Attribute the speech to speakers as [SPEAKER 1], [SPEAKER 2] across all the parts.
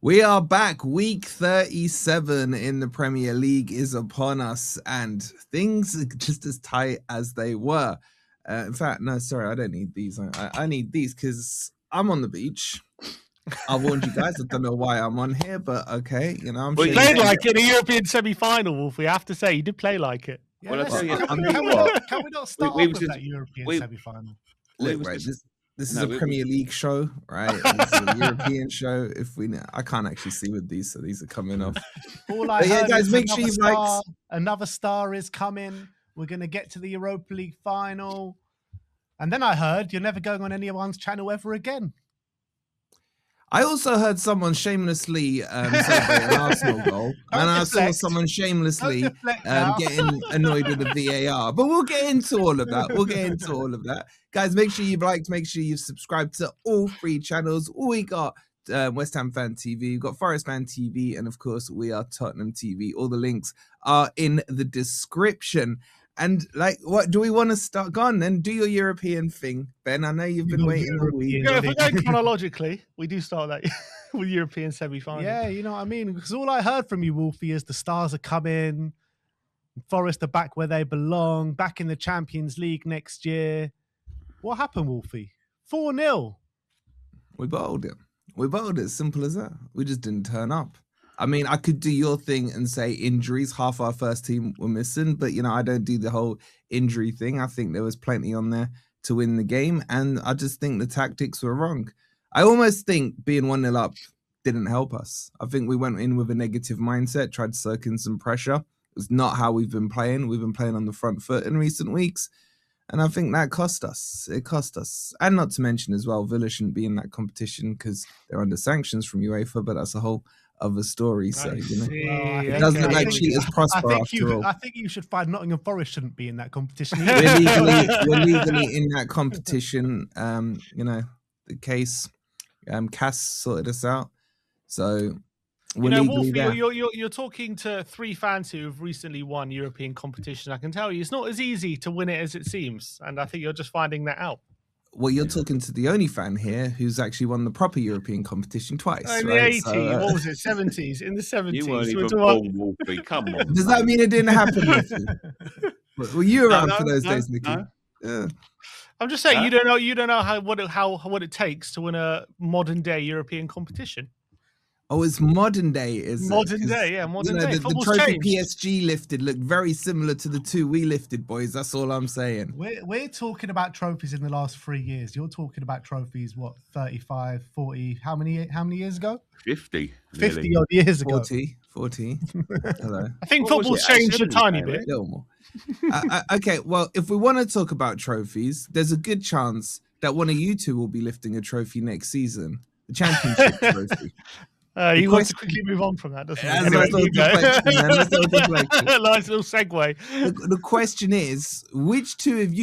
[SPEAKER 1] We are back. Week 37 in the Premier League is upon us, and things are just as tight as they were. In fact, no, sorry, I don't need these. I need these because I'm on the beach. I warned you guys. I don't know why I'm on here, but okay, you know, I'm.
[SPEAKER 2] Well, you
[SPEAKER 3] played like it in a European semi-final, Wolf. We have to say you did play like it.
[SPEAKER 2] Yeah, well,
[SPEAKER 4] can we not start off with that European semi-final?
[SPEAKER 1] Look, right, this is a Premier League show, right? This is a European show. I can't actually see with these, so these are coming off.
[SPEAKER 4] All I heard guys, make sure you like. Another star is coming. We're going to get to the Europa League final, and then I heard you're never going on anyone's channel ever again.
[SPEAKER 1] I also heard someone shamelessly celebrate an Arsenal goal, and I saw someone shamelessly getting annoyed with the VAR. But we'll get into all of that. Guys, make sure you've liked, make sure you've subscribed to all 3 channels. We got West Ham Fan TV, we've got Forest Fan TV, and of course, We Are Tottenham TV. All the links are in the description. And what do we want to start? Go on then, do your European thing, Ben. I know you've been waiting a week.
[SPEAKER 3] Yeah, if we go chronologically, we do start that with European semi-final.
[SPEAKER 4] Yeah, you know what I mean? Because all I heard from you, Wolfie, is the stars are coming, Forest are back where they belong, back in the Champions League next year. What happened, Wolfie? 4-0.
[SPEAKER 1] We bottled it. Simple as that. We just didn't turn up. I mean, I could do your thing and say injuries. Half our first team were missing, but, you know, I don't do the whole injury thing. I think there was plenty on there to win the game, and I just think the tactics were wrong. I almost think being 1-0 up didn't help us. I think we went in with a negative mindset, tried to soak in some pressure. It's not how we've been playing. We've been playing on the front foot in recent weeks, and I think that cost us. It cost us. And not to mention as well, Villa shouldn't be in that competition because they're under sanctions from UEFA, but that's a whole other story. So, you know, it doesn't look like cheaters prosper after all.
[SPEAKER 4] I think you should find Nottingham Forest shouldn't be in that competition.
[SPEAKER 1] We're legally in that competition. You know, the case, Cass sorted us out. So we're legally there.
[SPEAKER 3] You're talking to 3 fans who have recently won European competition. I can tell you it's not as easy to win it as it seems. And I think you're just finding that out.
[SPEAKER 1] Well, you're talking to the only fan here who's actually won the proper European competition twice.
[SPEAKER 3] In the 80s, what was it, 70s? In the 70s.
[SPEAKER 2] You weren't even born, Wolfie. Come on.
[SPEAKER 1] Does that mean it didn't happen with you? Were you around for those days, Nicky?
[SPEAKER 2] No.
[SPEAKER 1] Yeah.
[SPEAKER 3] I'm just saying, you don't know what it takes to win a modern day European competition.
[SPEAKER 1] Oh, it's modern day, is
[SPEAKER 3] modern day, yeah, modern day.
[SPEAKER 1] The trophy PSG lifted looked very similar to the 2 we lifted, boys. That's all I'm saying.
[SPEAKER 4] We're talking about trophies in the last 3 years. You're talking about trophies, what, 35, 40, how many years ago?
[SPEAKER 2] 50.
[SPEAKER 4] 50 odd years ago.
[SPEAKER 1] 40. Hello.
[SPEAKER 3] I think football's changed a tiny bit.
[SPEAKER 1] A little more. Okay, well, if we want to talk about trophies, there's a good chance that one of you two will be lifting a trophy next season. The championship trophy.
[SPEAKER 3] He wants to quickly move on from that, doesn't he? Nice little segue.
[SPEAKER 1] The question is, which 3 of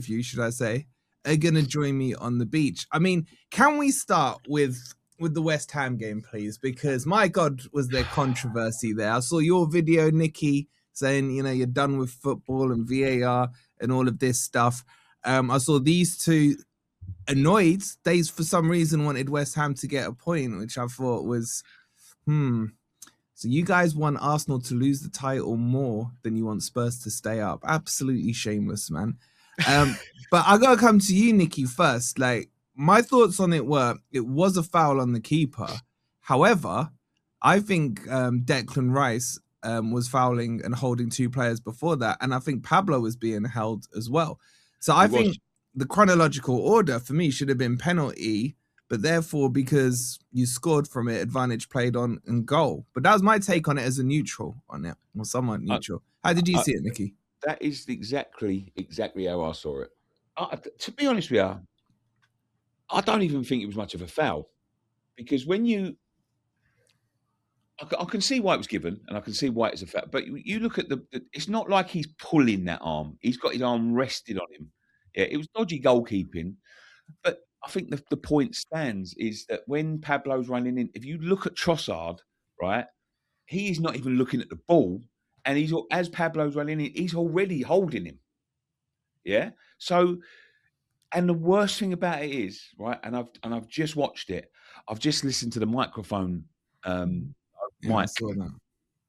[SPEAKER 1] you, should I say, are going to join me on the beach? I mean, can we start with the West Ham game, please? Because, my God, was there controversy there. I saw your video, Nicky, saying, you know, you're done with football and VAR and all of this stuff. I saw these two annoyed. They, for some reason, wanted West Ham to get a point, which I thought was, So you guys want Arsenal to lose the title more than you want Spurs to stay up. Absolutely shameless, man. But I gotta come to you, Nicky, first. Like, my thoughts on it was a foul on the keeper. However, I think Declan Rice was fouling and holding 2 players before that, and I think Pablo was being held as well. So I think the chronological order for me should have been penalty, but therefore, because you scored from it, advantage played on and goal. But that was my take on it as a neutral on it, or somewhat neutral. How did you see it, Nicky?
[SPEAKER 2] That is exactly how I saw it. To be honest with you, I don't even think it was much of a foul, because when I can see why it was given, and I can see why it's a foul. But you look at it's not like he's pulling that arm. He's got his arm rested on him. Yeah, it was dodgy goalkeeping. But I think the point stands is that when Pablo's running in, if you look at Trossard, right, he is not even looking at the ball, and as Pablo's running in, he's already holding him. Yeah. So, and the worst thing about it is, right, and I've just watched it. I've just listened to the microphone
[SPEAKER 1] I
[SPEAKER 2] mic,
[SPEAKER 1] saw that.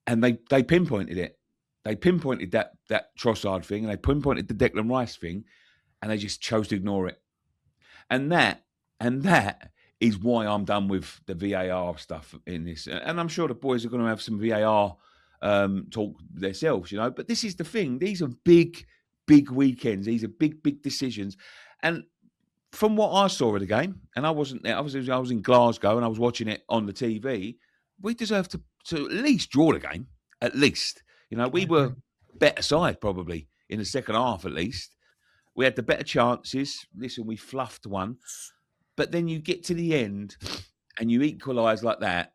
[SPEAKER 2] and they pinpointed it. They pinpointed that Trossard thing, and they pinpointed the Declan Rice thing, and they just chose to ignore it. And that is why I'm done with the VAR stuff in this. And I'm sure the boys are going to have some VAR talk themselves, you know. But this is the thing. These are big weekends. These are big decisions. And from what I saw of the game, and I wasn't there, I was in Glasgow and I was watching it on the TV, we deserve to at least draw the game. At least. You know, we were better side probably in the second half at least. We had the better chances. Listen, we fluffed one. But then you get to the end and you equalise like that.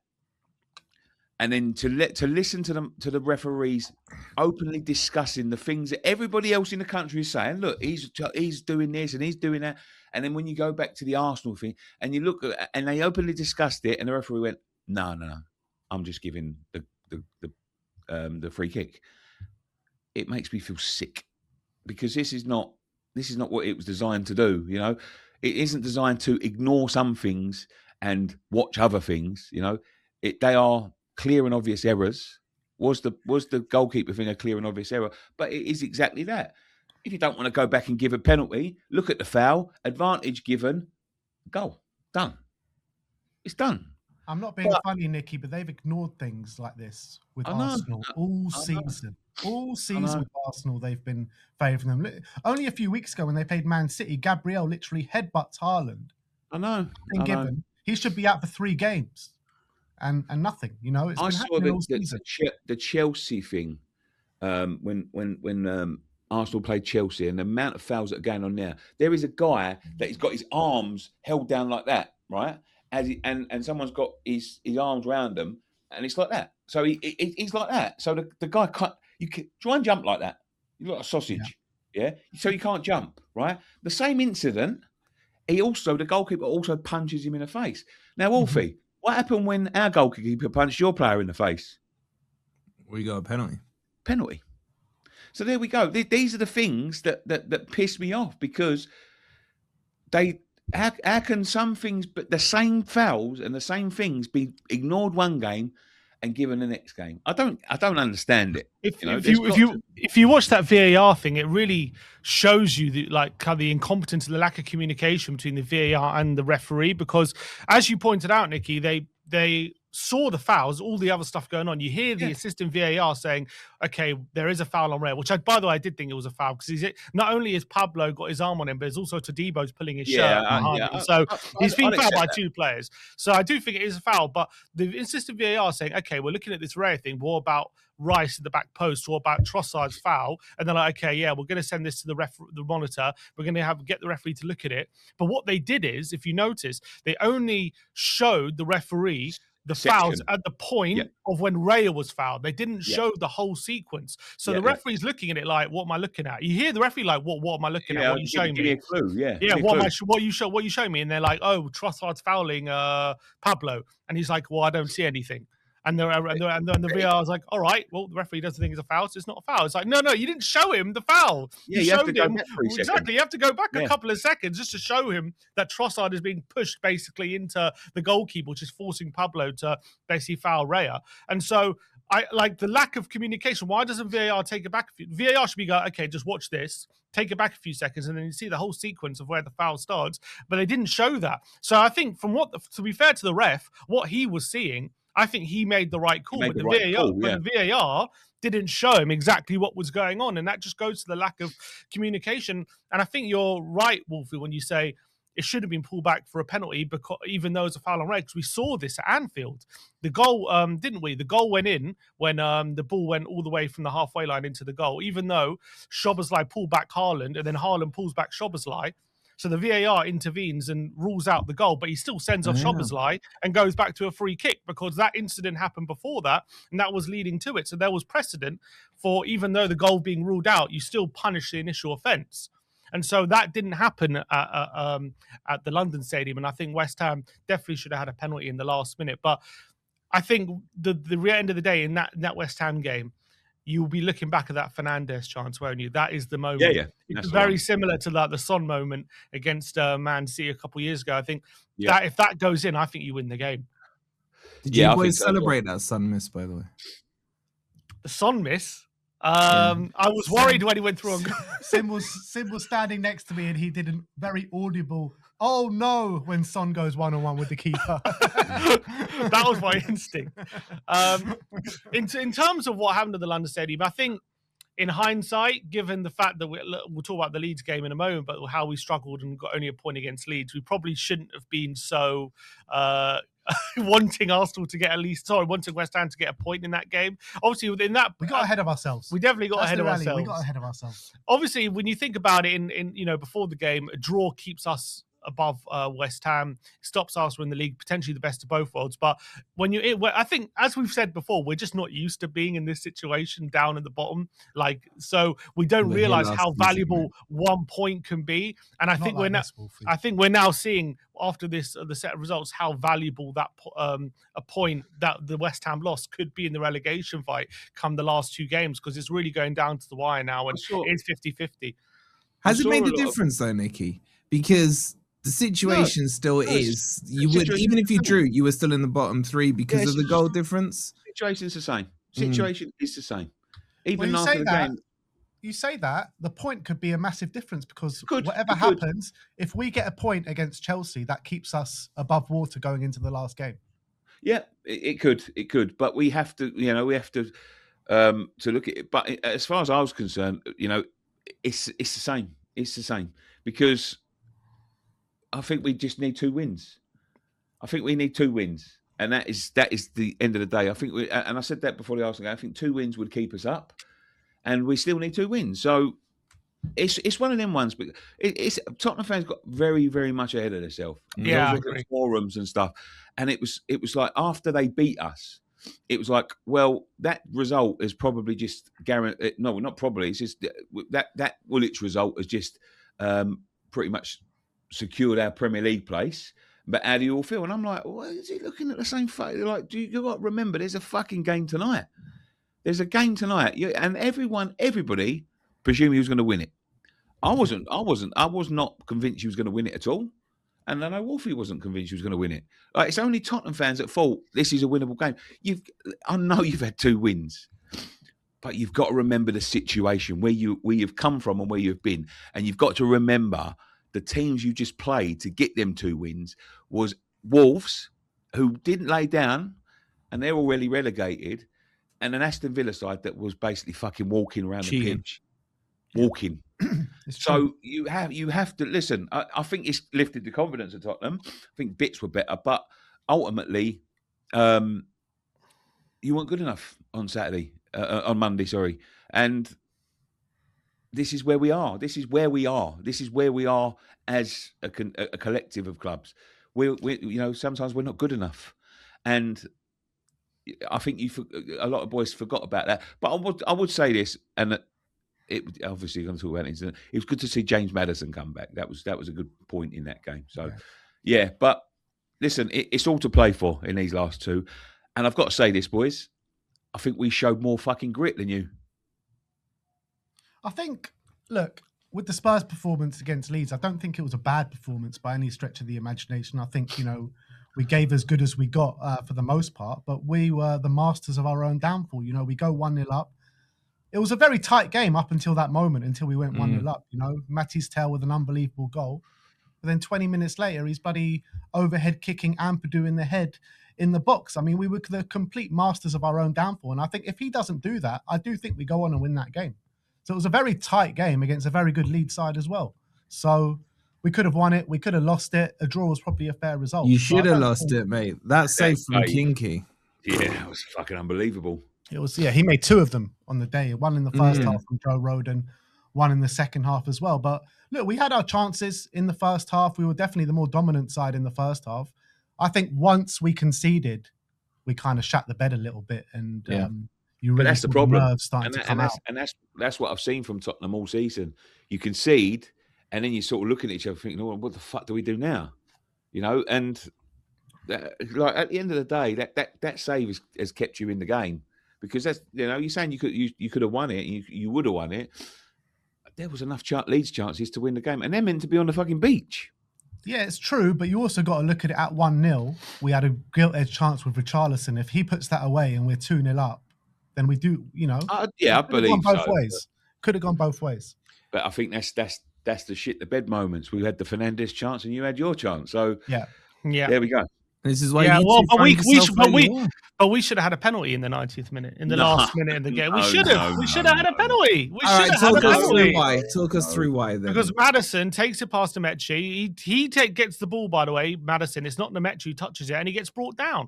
[SPEAKER 2] And then to listen to the referees openly discussing the things that everybody else in the country is saying. Look, he's doing this and he's doing that. And then when you go back to the Arsenal thing and you look at, and they openly discussed it, and the referee went, "No, I'm just giving the free kick." It makes me feel sick because this is not what it was designed to do. You know, it isn't designed to ignore some things and watch other things. You know, they are clear and obvious errors. Was the goalkeeper thing a clear and obvious error? But it is exactly that. If you don't want to go back and give a penalty, look at the foul, advantage given, goal, done. It's done.
[SPEAKER 4] I'm not being funny, Nicky, but they've ignored things like this with Arsenal all season. All season with Arsenal, they've been favouring them. Only a few weeks ago when they played Man City, Gabriel literally headbutts Haaland.
[SPEAKER 2] I know.
[SPEAKER 4] Given, he should be out for 3 games. And nothing, you know. It's been happening all season.
[SPEAKER 2] The Chelsea thing when Arsenal played Chelsea, and the amount of fouls that are going on there. There is a guy that he's got his arms held down like that, right? And someone's got his arms around him, and it's like that. So he's like that. So the guy can't. You can try and jump like that. You look like a sausage, yeah. So you can't jump, right? The same incident. The goalkeeper also punches him in the face. Now, Wolfie. What happened when our goalkeeper punched your player in the face?
[SPEAKER 1] We got a penalty.
[SPEAKER 2] So there we go. These are the things that piss me off because how can some things, but the same fouls and the same things be ignored one game and given the next game? I don't understand it.
[SPEAKER 3] If you watch that VAR thing, it really shows you the incompetence and the lack of communication between the VAR and the referee. Because as you pointed out, Nicky, they saw the fouls, all the other stuff going on. You hear the assistant VAR saying, "Okay, there is a foul on Ray," which by the way, I did think it was a foul because not only is Pablo got his arm on him, but it's also Tadebo's pulling his shirt behind him. So he's been fouled by 2 players. So I do think it is a foul. But the assistant VAR saying, "Okay, we're looking at this Ray thing. What about Rice at the back post? What about Trossard's foul?" And they're like, "Okay, yeah, we're going to send this to the monitor. We're going to get the referee to look at it." But what they did is, if you notice, they only showed the referee the fouls at the point of when Raya was fouled. They didn't show the whole sequence. So the referee's looking at it like, "What am I looking at?" You hear the referee like, "What am I looking at? What are you showing me?"
[SPEAKER 2] Give me a clue,
[SPEAKER 3] What are you showing me? And they're like, "Oh, Trossard's fouling Pablo," and he's like, "Well, I don't see anything." And the VAR is like, "All right, well, the referee doesn't think it's a foul, so it's not a foul." It's like, no, you didn't show him the foul.
[SPEAKER 2] Yeah, you have to go back
[SPEAKER 3] exactly. You have to go back a couple of seconds just to show him that Trossard is being pushed basically into the goalkeeper, which is forcing Pablo to basically foul Raya. And so I like the lack of communication. Why doesn't VAR take it back? VAR should be go, "Okay, just watch this, take it back a few seconds, and then you see the whole sequence of where the foul starts." But they didn't show that. So I think to be fair to the ref, what he was seeing, I think he made the right call. But the VAR didn't show him exactly what was going on. And that just goes to the lack of communication. And I think you're right, Wolfie, when you say it should have been pulled back for a penalty, because even though it's a foul on Ray, because we saw this at Anfield. The goal, didn't we? The goal went in when the ball went all the way from the halfway line into the goal, even though Szoboszlai pulled back Haaland and then Haaland pulls back Szoboszlai. So the VAR intervenes and rules out the goal, but he still sends off Szoboszlai and goes back to a free kick because that incident happened before that, and that was leading to it. So there was precedent for, even though the goal being ruled out, you still punish the initial offence. And so that didn't happen at the London Stadium, and I think West Ham definitely should have had a penalty in the last minute. But I think the end of the day in that West Ham game, you'll be looking back at that Fernandes chance, won't you? That is the moment.
[SPEAKER 2] Yeah.
[SPEAKER 3] It's
[SPEAKER 2] That's the
[SPEAKER 3] very
[SPEAKER 2] one.
[SPEAKER 3] similar to the Son moment against Man City a couple of years ago. I think
[SPEAKER 2] Yeah.
[SPEAKER 3] that if that goes in, I think you win the game.
[SPEAKER 1] Did
[SPEAKER 2] Yeah,
[SPEAKER 1] you
[SPEAKER 2] I think
[SPEAKER 1] boys
[SPEAKER 2] so as well.
[SPEAKER 1] celebrate that Son miss, by the way?
[SPEAKER 3] The Son miss.
[SPEAKER 1] Yeah.
[SPEAKER 3] I was worried when he went through.
[SPEAKER 4] Sim was standing next to me, and he did a very audible "Oh no" when Son goes 1-on-1 with the keeper.
[SPEAKER 3] That was my instinct. In terms of what happened at the London Stadium, I think in hindsight, given the fact that we'll talk about the Leeds game in a moment, but how we struggled and got only a point against Leeds, we probably shouldn't have been so wanting Arsenal to get wanting West Ham to get a point in that game. Obviously, within that,
[SPEAKER 4] we got ahead of ourselves.
[SPEAKER 3] We definitely got ahead of ourselves.
[SPEAKER 4] We got ahead of ourselves.
[SPEAKER 3] Obviously, when you think about it, in before the game, a draw keeps us above West Ham, stops Arsenal in the league, potentially the best of both worlds. But I think, as we've said before, we're just not used to being in this situation down at the bottom. So we don't realise how valuable 1 point can be. And I think we're now seeing after the set of results how valuable that a point that the West Ham loss could be in the relegation fight come the last 2 games, because it's really going down to the wire now, and it's 50-50.
[SPEAKER 1] Has it made a difference though, Nicky? Because the situation still is. You would, even if you drew, you were still in the bottom 3 because of the goal difference.
[SPEAKER 2] Situation's the same. Situation is the same. Even
[SPEAKER 4] when
[SPEAKER 2] after the game.
[SPEAKER 4] You say that, the point could be a massive difference, because whatever happens, if we get a point against Chelsea, that keeps us above water going into the last game.
[SPEAKER 2] Yeah, it could. But we have to, to look at it. But as far as I was concerned, it's the same. It's the same, because I think we just need 2 wins. I think we need 2 wins, and that is the end of the day. I think and I said that before the Arsenal game. I think 2 wins would keep us up, and we still need 2 wins. So it's one of them ones. But it's Tottenham fans got very, very much ahead of themselves.
[SPEAKER 3] Yeah,
[SPEAKER 2] forums and stuff, and it was like after they beat us, it was like, well, that result is probably just guaranteed. No, not probably. It's just that Woolwich result has just pretty much secured our Premier League place. But how do you all feel? And I'm like, well, is he looking at the same face? Like, you got to remember, there's a fucking game tonight. There's a game tonight, and everybody presumed he was going to win it. I was not convinced he was going to win it at all. And I know Wolfie wasn't convinced he was going to win it. Like, it's only Tottenham fans that thought this is a winnable game. I know you've had 2 wins, but you've got to remember the situation where you've come from and where you've been, and you've got to remember the teams you just played to get them 2 wins was Wolves, who didn't lay down, and they're already relegated, and an Aston Villa side that was basically fucking walking around the pitch. Walking. So you have to listen. I think it's lifted the confidence of Tottenham. I think bits were better, but ultimately, you weren't good enough on Monday, sorry. And this is where we are. This is where we are as a collective of clubs. We sometimes we're not good enough, and I think a lot of boys forgot about that. But I would say this, and it obviously going to talk about it. It was good to see James Maddison come back. That was a good point in that game. So yeah, but listen, it's all to play for in these last 2, and I've got to say this, boys. I think we showed more fucking grit than you.
[SPEAKER 4] I think, look, with the Spurs performance against Leeds, I don't think it was a bad performance by any stretch of the imagination. I think, we gave as good as we got for the most part, but we were the masters of our own downfall. We go 1-0 up. It was a very tight game up until that moment, until we went 1-0 up. Matty's tail with an unbelievable goal. But then 20 minutes later, he's bloody overhead kicking Ampadu in the head in the box. I mean, we were the complete masters of our own downfall. And I think if he doesn't do that, I do think we go on and win that game. So it was a very tight game against a very good Leeds side as well. So we could have won it. We could have lost it. A draw was probably a fair result.
[SPEAKER 1] You should have lost it, mate. That's safe from Kinky.
[SPEAKER 2] Yeah, it was fucking unbelievable.
[SPEAKER 4] It was, he made 2 of them on the day. One in the first half from Joe Rodon, one in the second half as well. But look, we had our chances in the first half. We were definitely the more dominant side in the first half. I think once we conceded, we kind of shut the bed a little bit, and you really
[SPEAKER 2] that's the problem.
[SPEAKER 4] Nerves starting to come out.
[SPEAKER 2] And that's what I've seen from Tottenham all season. You concede, and then you sort of look at each other thinking, "Oh, what the fuck do we do now?" And like at the end of the day, that save has kept you in the game. because that's you're saying you could have won it, you would have won it. There was enough Leeds chances to win the game, and they're meant to be on the fucking beach.
[SPEAKER 4] Yeah, it's true, but you also got to look at it at 1-0. We had a gilt-edged chance with Richarlison. If he puts that away and we're 2-0 up, then we do,
[SPEAKER 2] I believe
[SPEAKER 4] both
[SPEAKER 2] so.
[SPEAKER 4] ways. Could have gone both ways.
[SPEAKER 2] But I think that's the shit the bed moments. We had the Fernandes chance, and you had your chance. So
[SPEAKER 3] yeah,
[SPEAKER 2] there we go.
[SPEAKER 1] This is why.
[SPEAKER 3] Yeah,
[SPEAKER 1] well,
[SPEAKER 3] but we should have had a penalty in the 90th minute, in the last minute of the game. We should have. We should have had a penalty. We should have had a penalty.
[SPEAKER 1] Talk us through why then.
[SPEAKER 3] Because Maddison takes it past Nemechi. He gets the ball, by the way, Maddison. It's not Nemechi who touches it, and he gets brought down.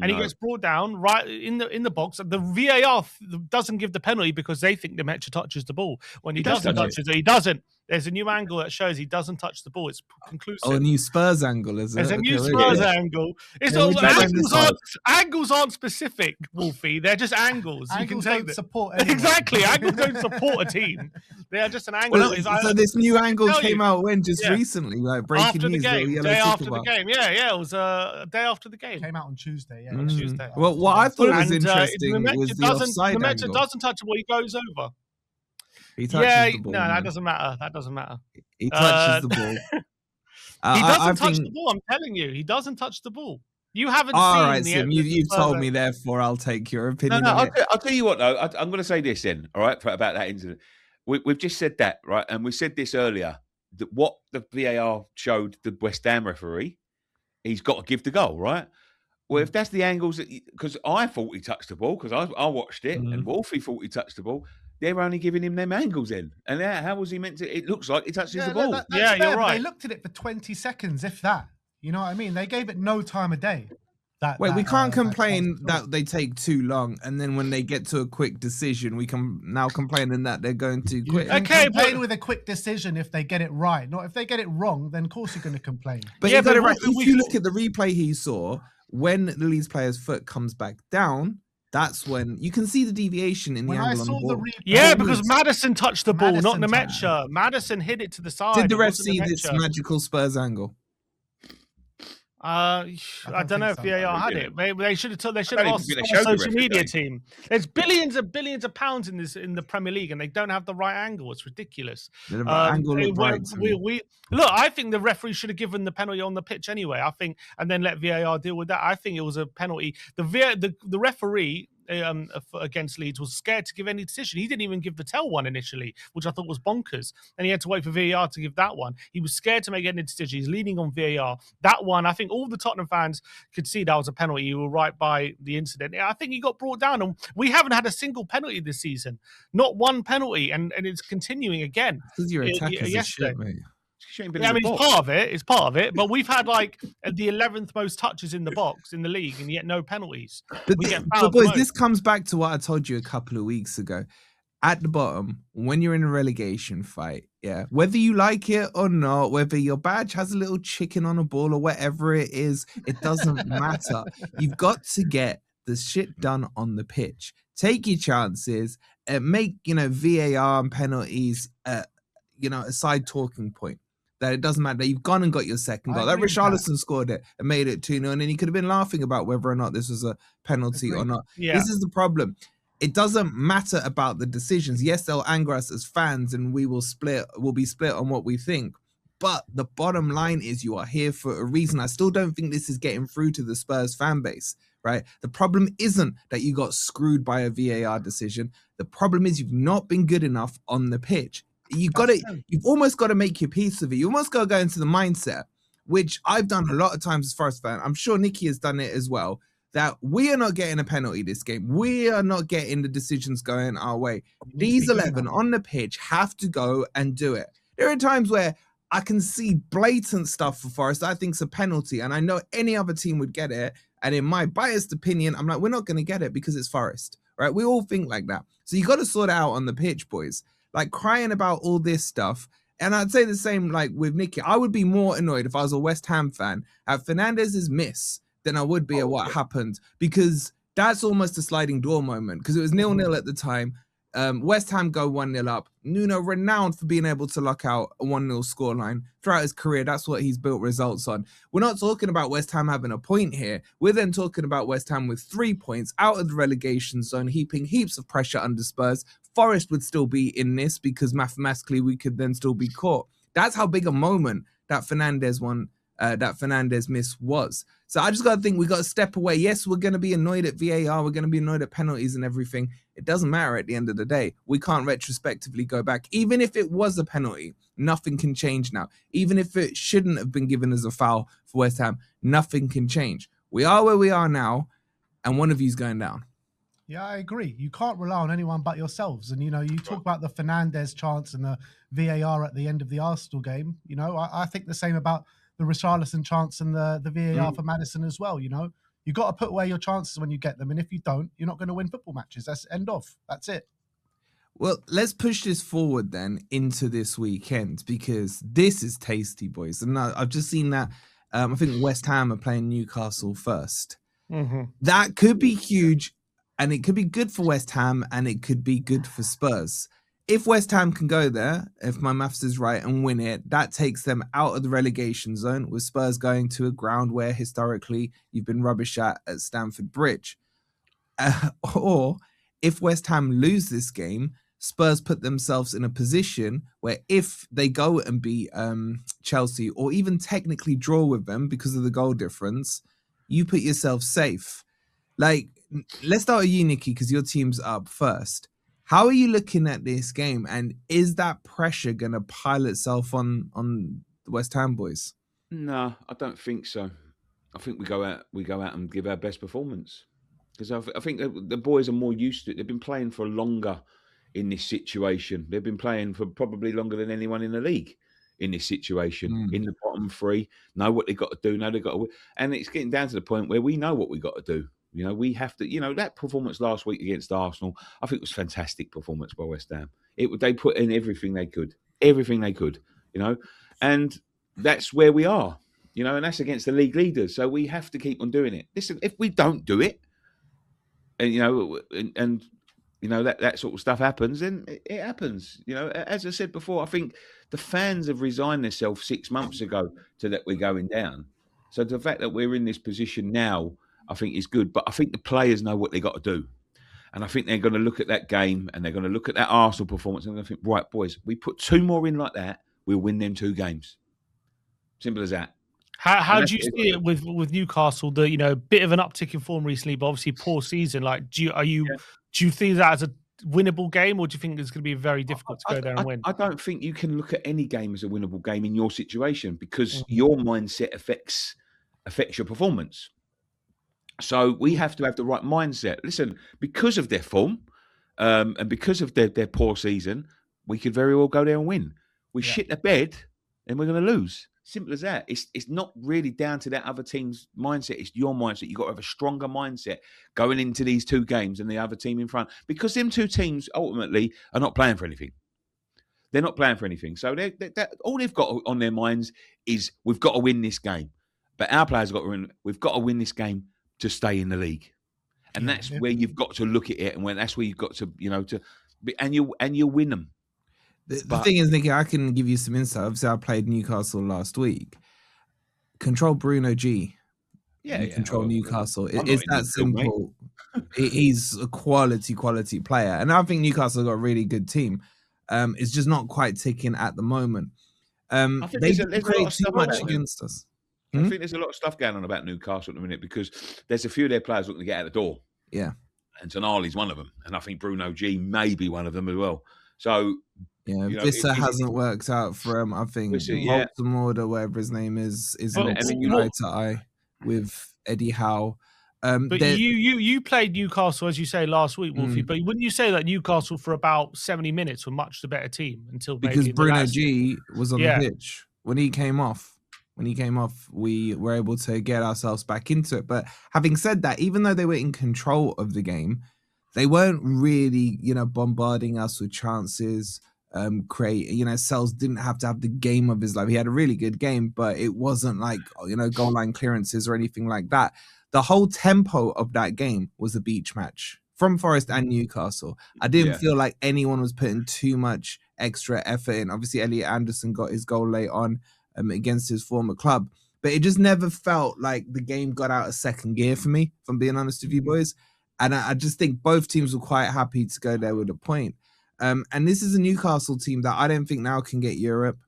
[SPEAKER 3] And he gets brought down right in the box. The VAR doesn't give the penalty because they think Nemechi touches the ball. When he doesn't touch it, he doesn't. There's a new angle that shows he doesn't touch the ball. It's conclusive.
[SPEAKER 1] Oh, a new Spurs angle, is it?
[SPEAKER 3] There's a new Spurs angle. It's angles aren't specific, Wolfie. They're just angles.
[SPEAKER 4] Angles
[SPEAKER 3] you can
[SPEAKER 4] don't support anyone.
[SPEAKER 3] Exactly. Angles don't support a team. They are just an angle.
[SPEAKER 1] Well, so this new angle came out recently, like breaking
[SPEAKER 3] after
[SPEAKER 1] news.
[SPEAKER 3] The game, day after the game. Yeah. It was a day after the game.
[SPEAKER 4] Came out on Tuesday. Yeah,
[SPEAKER 3] Tuesday.
[SPEAKER 1] Well, what I thought was interesting was the offside angle.
[SPEAKER 3] Nemecha doesn't touch the ball. He goes over.
[SPEAKER 1] He touches the ball.
[SPEAKER 3] No, that doesn't matter. That doesn't matter.
[SPEAKER 1] He touches the ball.
[SPEAKER 3] He doesn't touch the ball. I'm telling you, he doesn't touch the ball. You haven't seen.
[SPEAKER 1] All right, Sim, you've told me. Therefore, I'll take your opinion.
[SPEAKER 2] No, I'll tell you what though. I'm going to say this then. All right, about that incident. We've just said that, right? And we said this earlier. That what the VAR showed the West Ham referee, he's got to give the goal, right? Well, if that's the angles that, because I thought he touched the ball because I watched it, and Wolfie thought he touched the ball. They're only giving him them angles in. And how was he meant to? It looks like he touches the ball.
[SPEAKER 3] You're right.
[SPEAKER 4] They looked at it for 20 seconds, if that. You know what I mean? They gave it no time of day.
[SPEAKER 1] We can't complain that they take too long, and then when they get to a quick decision, we can now complaining that they're going too quick.
[SPEAKER 4] You can complain with a quick decision if they get it right. Not if they get it wrong, then of course you're going to complain.
[SPEAKER 1] But you got it right. If you look at the replay he saw, when the Leeds player's foot comes back down, that's when you can see the deviation in the angle on the ball.
[SPEAKER 3] Because Maddison touched the ball, not Nemecha. Maddison hit it to the side.
[SPEAKER 1] Did the ref see this magical Spurs angle?
[SPEAKER 3] I don't know if VAR had it. Maybe they should have. They should have asked the social media team. There's billions and billions of pounds in the Premier League, and they don't have the right angle. It's ridiculous.
[SPEAKER 1] Look,
[SPEAKER 3] I think the referee should have given the penalty on the pitch anyway. I think, and then let VAR deal with that. I think it was a penalty. The referee against Leeds was scared to give any decision. He didn't even give the tell one initially, which I thought was bonkers. And he had to wait for VAR to give that one. He was scared to make any decision. He's leaning on VAR. That one, I think all the Tottenham fans could see that was a penalty. You were right by the incident. I think he got brought down. And we haven't had a single penalty this season. Not one penalty. And it's continuing again.
[SPEAKER 1] Because your attack is a shit, mate.
[SPEAKER 3] It's part of it. But we've had like the 11th most touches in the box in the league, and yet no penalties.
[SPEAKER 1] But boys, this comes back to what I told you a couple of weeks ago. At the bottom, when you're in a relegation fight, whether you like it or not, whether your badge has a little chicken on a ball or whatever it is, it doesn't matter. You've got to get the shit done on the pitch. Take your chances, make VAR and penalties, a side talking point. That it doesn't matter. You've gone and got your second goal. That Richarlison scored it and made it 2-0, and then he could have been laughing about whether or not this was a penalty or not. Yeah. This is the problem. It doesn't matter about the decisions. Yes, they'll anger us as fans, and we'll be split on what we think. But the bottom line is you are here for a reason. I still don't think this is getting through to the Spurs fan base, right? The problem isn't that you got screwed by a VAR decision. The problem is you've not been good enough on the pitch. You've almost got to make your peace with it. You almost got to go into the mindset, which I've done a lot of times as Forest fan. I'm sure Nicky has done it as well, that we are not getting a penalty this game. We are not getting the decisions going our way. These 11 on the pitch have to go and do it. There are times where I can see blatant stuff for Forest I think it's a penalty, and I know any other team would get it. And in my biased opinion, I'm like, we're not going to get it because it's Forest, right? We all think like that. So you got to sort it out on the pitch, boys. Like crying about all this stuff. And I'd say the same like with Nicky. I would be more annoyed if I was a West Ham fan at Fernandez's miss than I would be at what happened, because that's almost a sliding door moment, because it was 0-0 at the time. West Ham go 1-0 up. Nuno, renowned for being able to lock out a 1-0 scoreline throughout his career. That's what he's built results on. We're not talking about West Ham having a point here. We're then talking about West Ham with 3 points out of the relegation zone, heaping heaps of pressure under Spurs. Forest would still be in this because mathematically we could then still be caught. That's how big a moment that Fernandes miss was. So I just got to think we got to step away. Yes, we're going to be annoyed at VAR. We're going to be annoyed at penalties and everything. It doesn't matter at the end of the day. We can't retrospectively go back. Even if it was a penalty, nothing can change now. Even if it shouldn't have been given as a foul for West Ham, nothing can change. We are where we are now, and one of you's going down.
[SPEAKER 4] Yeah, I agree. You can't rely on anyone but yourselves. And, you talk about the Fernandes chance and the VAR at the end of the Arsenal game. I think the same about the Richarlison chance and the VAR for Maddison as well. You got to put away your chances when you get them. And if you don't, you're not going to win football matches. That's end of. That's it.
[SPEAKER 1] Well, let's push this forward then into this weekend because this is tasty, boys. And I've just seen that. I think West Ham are playing Newcastle first.
[SPEAKER 3] Mm-hmm.
[SPEAKER 1] That could be huge. And it could be good for West Ham and it could be good for Spurs. If West Ham can go there, if my maths is right, and win it, that takes them out of the relegation zone, with Spurs going to a ground where historically you've been rubbish at Stamford Bridge. Or if West Ham lose this game, Spurs put themselves in a position where if they go and beat Chelsea or even technically draw with them because of the goal difference, you put yourself safe. Let's start with you, Nicky, because your team's up first. How are you looking at this game, and is that pressure going to pile itself on the West Ham boys?
[SPEAKER 2] No, I don't think so. I think we go out and give our best performance because I think the boys are more used to it. They've been playing for longer in this situation. They've been playing for probably longer than anyone in the league in this situation. In the bottom three, know what they've got to do. Know they've got to win, and it's getting down to the point where we know what we've got to do. We have to, that performance last week against Arsenal, I think it was a fantastic performance by West Ham. They put in everything they could, and that's where we are, and that's against the league leaders. So we have to keep on doing it. Listen, if we don't do it, and that sort of stuff happens, then it happens. As I said before, I think the fans have resigned themselves 6 months ago to that we're going down. So the fact that we're in this position now, I think is good, but I think the players know what they got to do. And I think they're going to look at that game and they're going to look at that Arsenal performance and they're going to think, right, boys, we put 2 more in like that, we'll win them 2 games. Simple as that.
[SPEAKER 3] How do you see it with Newcastle? The bit of an uptick in form recently, but obviously poor season. Do you think that as a winnable game, or do you think it's going to be very difficult to go there and win?
[SPEAKER 2] I don't think you can look at any game as a winnable game in your situation because your mindset affects your performance. So we have to have the right mindset. Listen, because of their form and because of their poor season, we could very well go there and win. We shit the bed, then we're going to lose. Simple as that. It's not really down to that other team's mindset. It's your mindset. You've got to have a stronger mindset going into these 2 games than the other team in front. Because them 2 teams ultimately are not playing for anything. They're not playing for anything. So all they've got on their minds is we've got to win this game. But our players have got to win. We've got to win this game to stay in the league, and that's where you've got to look at it, and that's where you've got to, and you win them.
[SPEAKER 1] The thing is, Nicky, I can give you some insight. Obviously, I played Newcastle last week. Control Bruno G. Control Newcastle. It's that simple. He's a quality player, and I think Newcastle got a really good team. It's just not quite ticking at the moment.
[SPEAKER 2] I think
[SPEAKER 1] they
[SPEAKER 2] there's
[SPEAKER 1] create too much against us.
[SPEAKER 2] I think there's a lot of stuff going on about Newcastle at the minute because there's a few of their players looking to get out the door.
[SPEAKER 1] Yeah.
[SPEAKER 2] And Tonali's one of them. And I think Bruno G may be one of them as well. So,
[SPEAKER 1] Vissa hasn't worked out for him. I think Baltimore, or whatever his name is eye to eye with Eddie Howe.
[SPEAKER 3] But you played Newcastle, as you say, last week, Wolfie. But wouldn't you say that Newcastle for about 70 minutes were much the better team until
[SPEAKER 1] because Bruno G was on the pitch when he came off? When he came off, we were able to get ourselves back into it. But having said that, even though they were in control of the game, they weren't really, bombarding us with chances. Sells didn't have to have the game of his life. He had a really good game, but it wasn't like, goal line clearances or anything like that. The whole tempo of that game was a beach match from Forest and Newcastle. I didn't
[SPEAKER 2] Yeah.
[SPEAKER 1] feel like anyone was putting too much extra effort in. Obviously, Elliot Anderson got his goal late on against his former club, but it just never felt like the game got out of second gear for me, if I'm being honest with you boys. And I just think both teams were quite happy to go there with a point. And this is a Newcastle team that I don't think now can get Europe.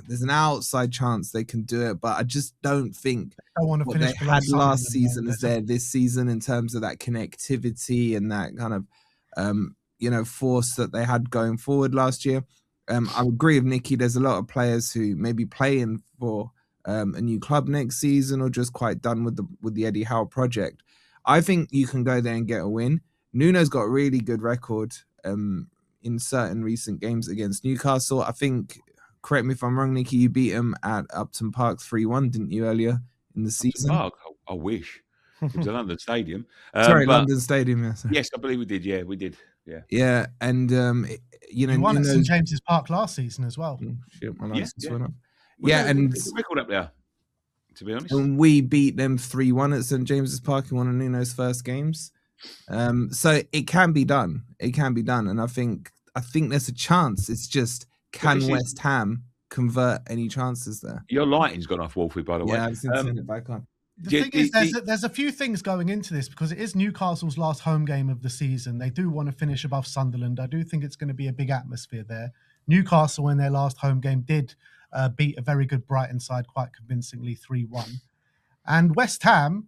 [SPEAKER 1] There's an outside chance they can do it, but I just don't think what they had last season is there this season in terms of that connectivity and that kind of force that they had going forward last year. I agree with Nicky. There's a lot of players who may be playing for a new club next season or just quite done with the Eddie Howe project. I think you can go there and get a win. Nuno's got a really good record in certain recent games against Newcastle. I think, correct me if I'm wrong, Nicky, you beat him at Upton Park 3-1, didn't you, earlier in the season?
[SPEAKER 2] Park? I wish. It was a London Stadium.
[SPEAKER 1] Sorry, London Stadium, yes.
[SPEAKER 2] Yes, I believe we did. Yeah, we did. Yeah.
[SPEAKER 1] Yeah, and
[SPEAKER 4] you won at St James's Park last season as well.
[SPEAKER 1] Shit, my license went up.
[SPEAKER 2] And record up there, to be honest.
[SPEAKER 1] And we beat them 3-1 at St James's Park in one of Nuno's first games. So it can be done. It can be done, and I think there's a chance. It's just, can West Ham convert any chances there?
[SPEAKER 2] Your lighting's gone off, Wolfie, by the way.
[SPEAKER 1] Yeah, I've seen it back on.
[SPEAKER 4] The thing is, there's a few things going into this because it is Newcastle's last home game of the season. They do want to finish above Sunderland. I do think it's going to be a big atmosphere there. Newcastle, in their last home game, did beat a very good Brighton side quite convincingly 3-1. And West Ham,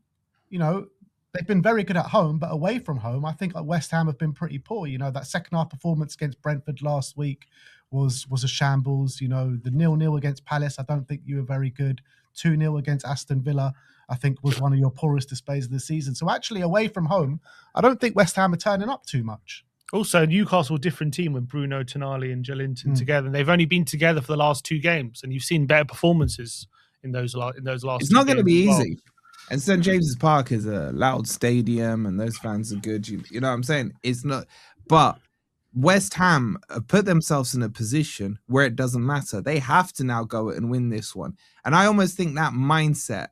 [SPEAKER 4] they've been very good at home, but away from home, I think West Ham have been pretty poor. That second half performance against Brentford last week was a shambles. The 0-0 against Palace, I don't think you were very good. 2-0 against Aston Villa, I think, was one of your poorest displays of the season. So actually, away from home, I don't think West Ham are turning up too much.
[SPEAKER 3] Also, Newcastle, different team with Bruno Tonali and Joelinton together. And they've only been together for the last 2 games, and you've seen better performances in those last. It's
[SPEAKER 1] not going to be easy. And St James's Park is a loud stadium, and those fans are good. You know what I'm saying? It's not, but West Ham put themselves in a position where it doesn't matter. They have to now go and win this one. And I almost think that mindset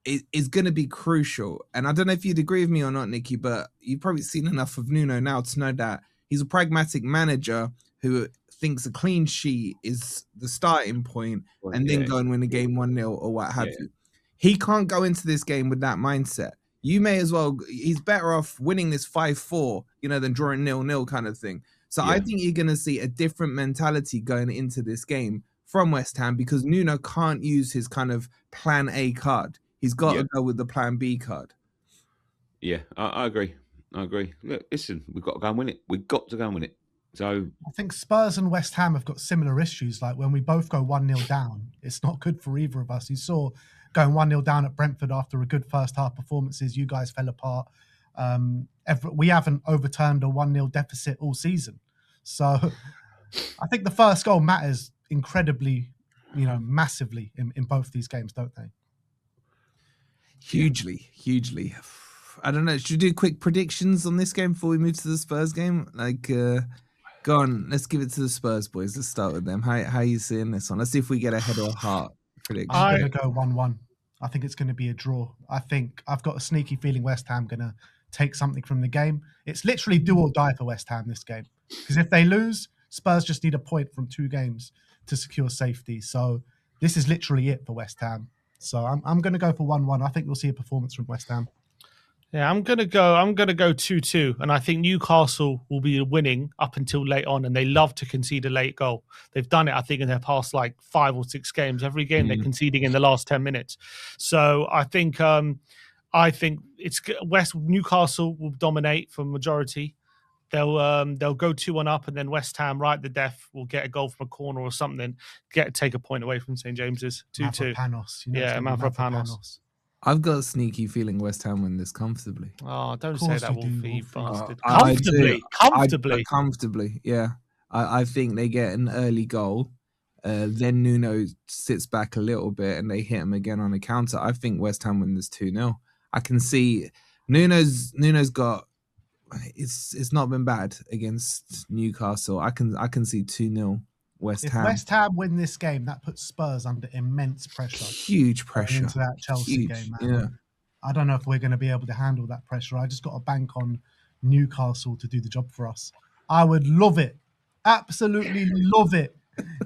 [SPEAKER 1] is going to be crucial. And I don't know if you'd agree with me or not, Nicky, but you've probably seen enough of Nuno now to know that he's a pragmatic manager who thinks a clean sheet is the starting point and then go and win a game 1-0 or what have you. He can't go into this game with that mindset. You may as well, he's better off winning this 5-4, than drawing 0-0 kind of thing. So I think you're going to see a different mentality going into this game from West Ham because Nuno can't use his kind of plan A card. He's got to go with the plan B card.
[SPEAKER 2] Yeah, I agree. Look, listen, we've got to go and win it. We've got to go and win it. So
[SPEAKER 4] I think Spurs and West Ham have got similar issues. Like when we both go 1-0 down, it's not good for either of us. You saw going 1-0 down at Brentford after a good first half performances, you guys fell apart. We haven't overturned a 1-0 deficit all season. So I think the first goal matters incredibly, massively in both these games, don't they?
[SPEAKER 1] Hugely. I don't know. Should we do quick predictions on this game before we move to the Spurs game? Go on. Let's give it to the Spurs boys. Let's start with them. How are you seeing this one? Let's see if we get a head or heart prediction.
[SPEAKER 4] I'm going to go 1-1. I think it's going to be a draw. I think I've got a sneaky feeling West Ham going to take something from the game. It's literally do or die for West Ham this game. Because if they lose, Spurs just need a point from 2 games to secure safety. So this is literally it for West Ham. So I'm going to go for 1-1. I think we'll see a performance from West Ham.
[SPEAKER 3] Yeah, I'm gonna go 2-2, and I think Newcastle will be winning up until late on, and they love to concede a late goal. They've done it, I think, in their past 5 or 6 games. Every game they're conceding in the last 10 minutes. So I think it's Newcastle will dominate for majority. They'll go 2-1 up, and then West Ham, right at the death, will get a goal from a corner or something, take a point away from St James's. 2-2.
[SPEAKER 4] Mavropanos.
[SPEAKER 1] I've got a sneaky feeling West Ham win this comfortably.
[SPEAKER 3] Oh, don't say that, Wolfie, you bastard.
[SPEAKER 1] Comfortably, yeah. I think they get an early goal. Then Nuno sits back a little bit and they hit him again on a counter. I think West Ham win this 2-0. I can see Nuno's got, it's not been bad against Newcastle. I can see 2-0. West Ham.
[SPEAKER 4] If West Ham win this game, that puts Spurs under immense pressure.
[SPEAKER 1] Huge pressure.
[SPEAKER 4] Into that Chelsea game, man. Yeah. I don't know if we're going to be able to handle that pressure. I just got to bank on Newcastle to do the job for us. I would love it, absolutely love it,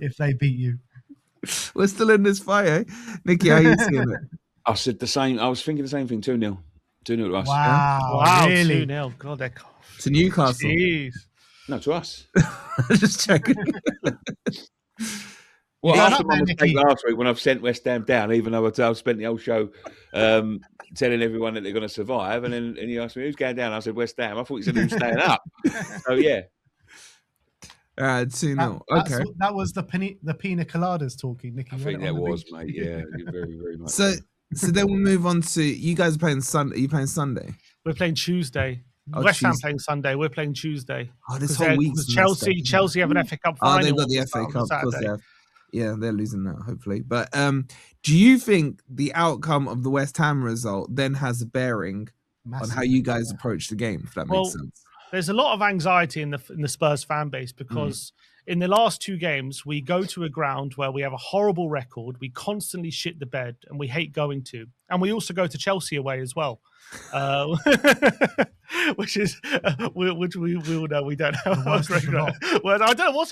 [SPEAKER 4] if they beat you.
[SPEAKER 1] We're still in this fire. Nicky, how you seeing it?
[SPEAKER 2] I said the same. I was thinking the same thing. 2-0. 2-0 to us.
[SPEAKER 4] Wow, really?
[SPEAKER 3] 2-0. God, they're
[SPEAKER 1] To Newcastle.
[SPEAKER 3] Jeez.
[SPEAKER 2] No, to us.
[SPEAKER 1] Just checking.
[SPEAKER 2] Well,
[SPEAKER 4] Yeah,
[SPEAKER 2] after
[SPEAKER 4] not
[SPEAKER 2] my
[SPEAKER 4] there,
[SPEAKER 2] mistake
[SPEAKER 4] Nicky.
[SPEAKER 2] last week when I've sent West Ham down, even though I've spent the whole show telling everyone that they're going to survive, and then he asked me who's going down. I said West Ham. I thought he said who's staying up. So yeah,
[SPEAKER 1] 2-0. Okay.
[SPEAKER 4] That was the pina coladas talking, Nicky.
[SPEAKER 2] I
[SPEAKER 4] You
[SPEAKER 2] think
[SPEAKER 4] had it
[SPEAKER 2] that
[SPEAKER 4] on the
[SPEAKER 2] was,
[SPEAKER 4] beach.
[SPEAKER 2] mate. Yeah, very, very much.
[SPEAKER 1] So then we'll move on to you guys are playing Sunday. Are you playing Sunday?
[SPEAKER 3] We're playing Tuesday.
[SPEAKER 1] Oh,
[SPEAKER 3] West Ham
[SPEAKER 1] Tuesday.
[SPEAKER 3] playing Sunday. We're playing Tuesday.
[SPEAKER 1] Oh, this
[SPEAKER 3] 'Cause
[SPEAKER 1] whole
[SPEAKER 3] they're-
[SPEAKER 1] week's
[SPEAKER 3] 'cause
[SPEAKER 1] messed up, isn't it?
[SPEAKER 3] Chelsea have an FA Cup
[SPEAKER 1] Oh,
[SPEAKER 3] final.
[SPEAKER 1] they've got the
[SPEAKER 3] on
[SPEAKER 1] FA Cup. Of course they
[SPEAKER 3] Saturday.
[SPEAKER 1] have. Yeah, they're losing that, hopefully. But do you think the outcome of the West Ham result then has a bearing on how you guys approach the game, if that makes sense?
[SPEAKER 3] There's a lot of anxiety in the Spurs fan base because in the last 2 games, we go to a ground where we have a horrible record. We constantly shit the bed and we hate going to. And we also go to Chelsea away as well. Which we all know we don't have a great record. Well, I don't know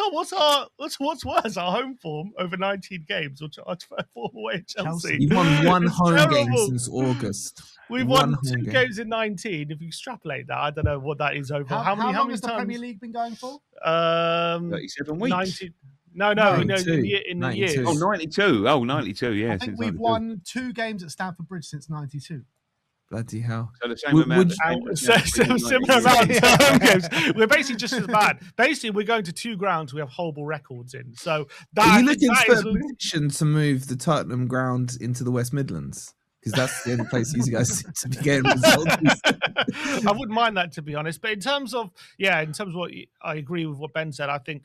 [SPEAKER 3] what's worse, our home form over 19 games or our form away at Chelsea.
[SPEAKER 1] You've won one
[SPEAKER 3] It's
[SPEAKER 1] home game
[SPEAKER 3] terrible.
[SPEAKER 1] since August.
[SPEAKER 3] We've
[SPEAKER 1] One
[SPEAKER 3] won
[SPEAKER 1] home
[SPEAKER 3] 2
[SPEAKER 1] game.
[SPEAKER 3] games in 19. If you extrapolate that, I don't know what that is over.
[SPEAKER 4] How long
[SPEAKER 3] many
[SPEAKER 4] has the
[SPEAKER 3] times?
[SPEAKER 4] Premier League been going for?
[SPEAKER 2] 37 weeks.
[SPEAKER 3] 90. No, in
[SPEAKER 1] 92.
[SPEAKER 3] the years.
[SPEAKER 1] 92.
[SPEAKER 2] Oh, 92. Oh, 92. Yeah,
[SPEAKER 4] I think
[SPEAKER 2] since
[SPEAKER 4] we've
[SPEAKER 2] 92.
[SPEAKER 4] won 2 games at Stamford Bridge since '92.
[SPEAKER 1] Bloody hell.
[SPEAKER 2] So the same
[SPEAKER 1] Would-
[SPEAKER 2] amount.
[SPEAKER 1] would
[SPEAKER 2] that
[SPEAKER 3] And
[SPEAKER 2] Spurs
[SPEAKER 3] similar
[SPEAKER 2] have
[SPEAKER 3] amount
[SPEAKER 2] been
[SPEAKER 3] of
[SPEAKER 2] 92.
[SPEAKER 3] home games. We're basically just as bad. Basically, we're going to 2 grounds we have horrible records in. So that,
[SPEAKER 1] Are you
[SPEAKER 3] I think
[SPEAKER 1] looking
[SPEAKER 3] that
[SPEAKER 1] for
[SPEAKER 3] is
[SPEAKER 1] a petition to move the Tottenham ground into the West Midlands? Because that's the only place you guys seem to be getting results.
[SPEAKER 3] I wouldn't mind that, to be honest. But in terms of what I agree with what Ben said. I think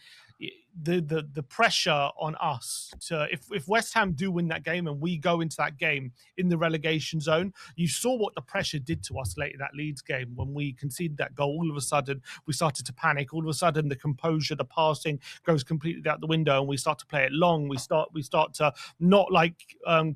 [SPEAKER 3] the pressure on us to if West Ham do win that game and we go into that game in the relegation zone, you saw what the pressure did to us late in that Leeds game when we conceded that goal. All of a sudden, we started to panic. All of a sudden, the composure, the passing goes completely out the window, and we start to play it long. We start to not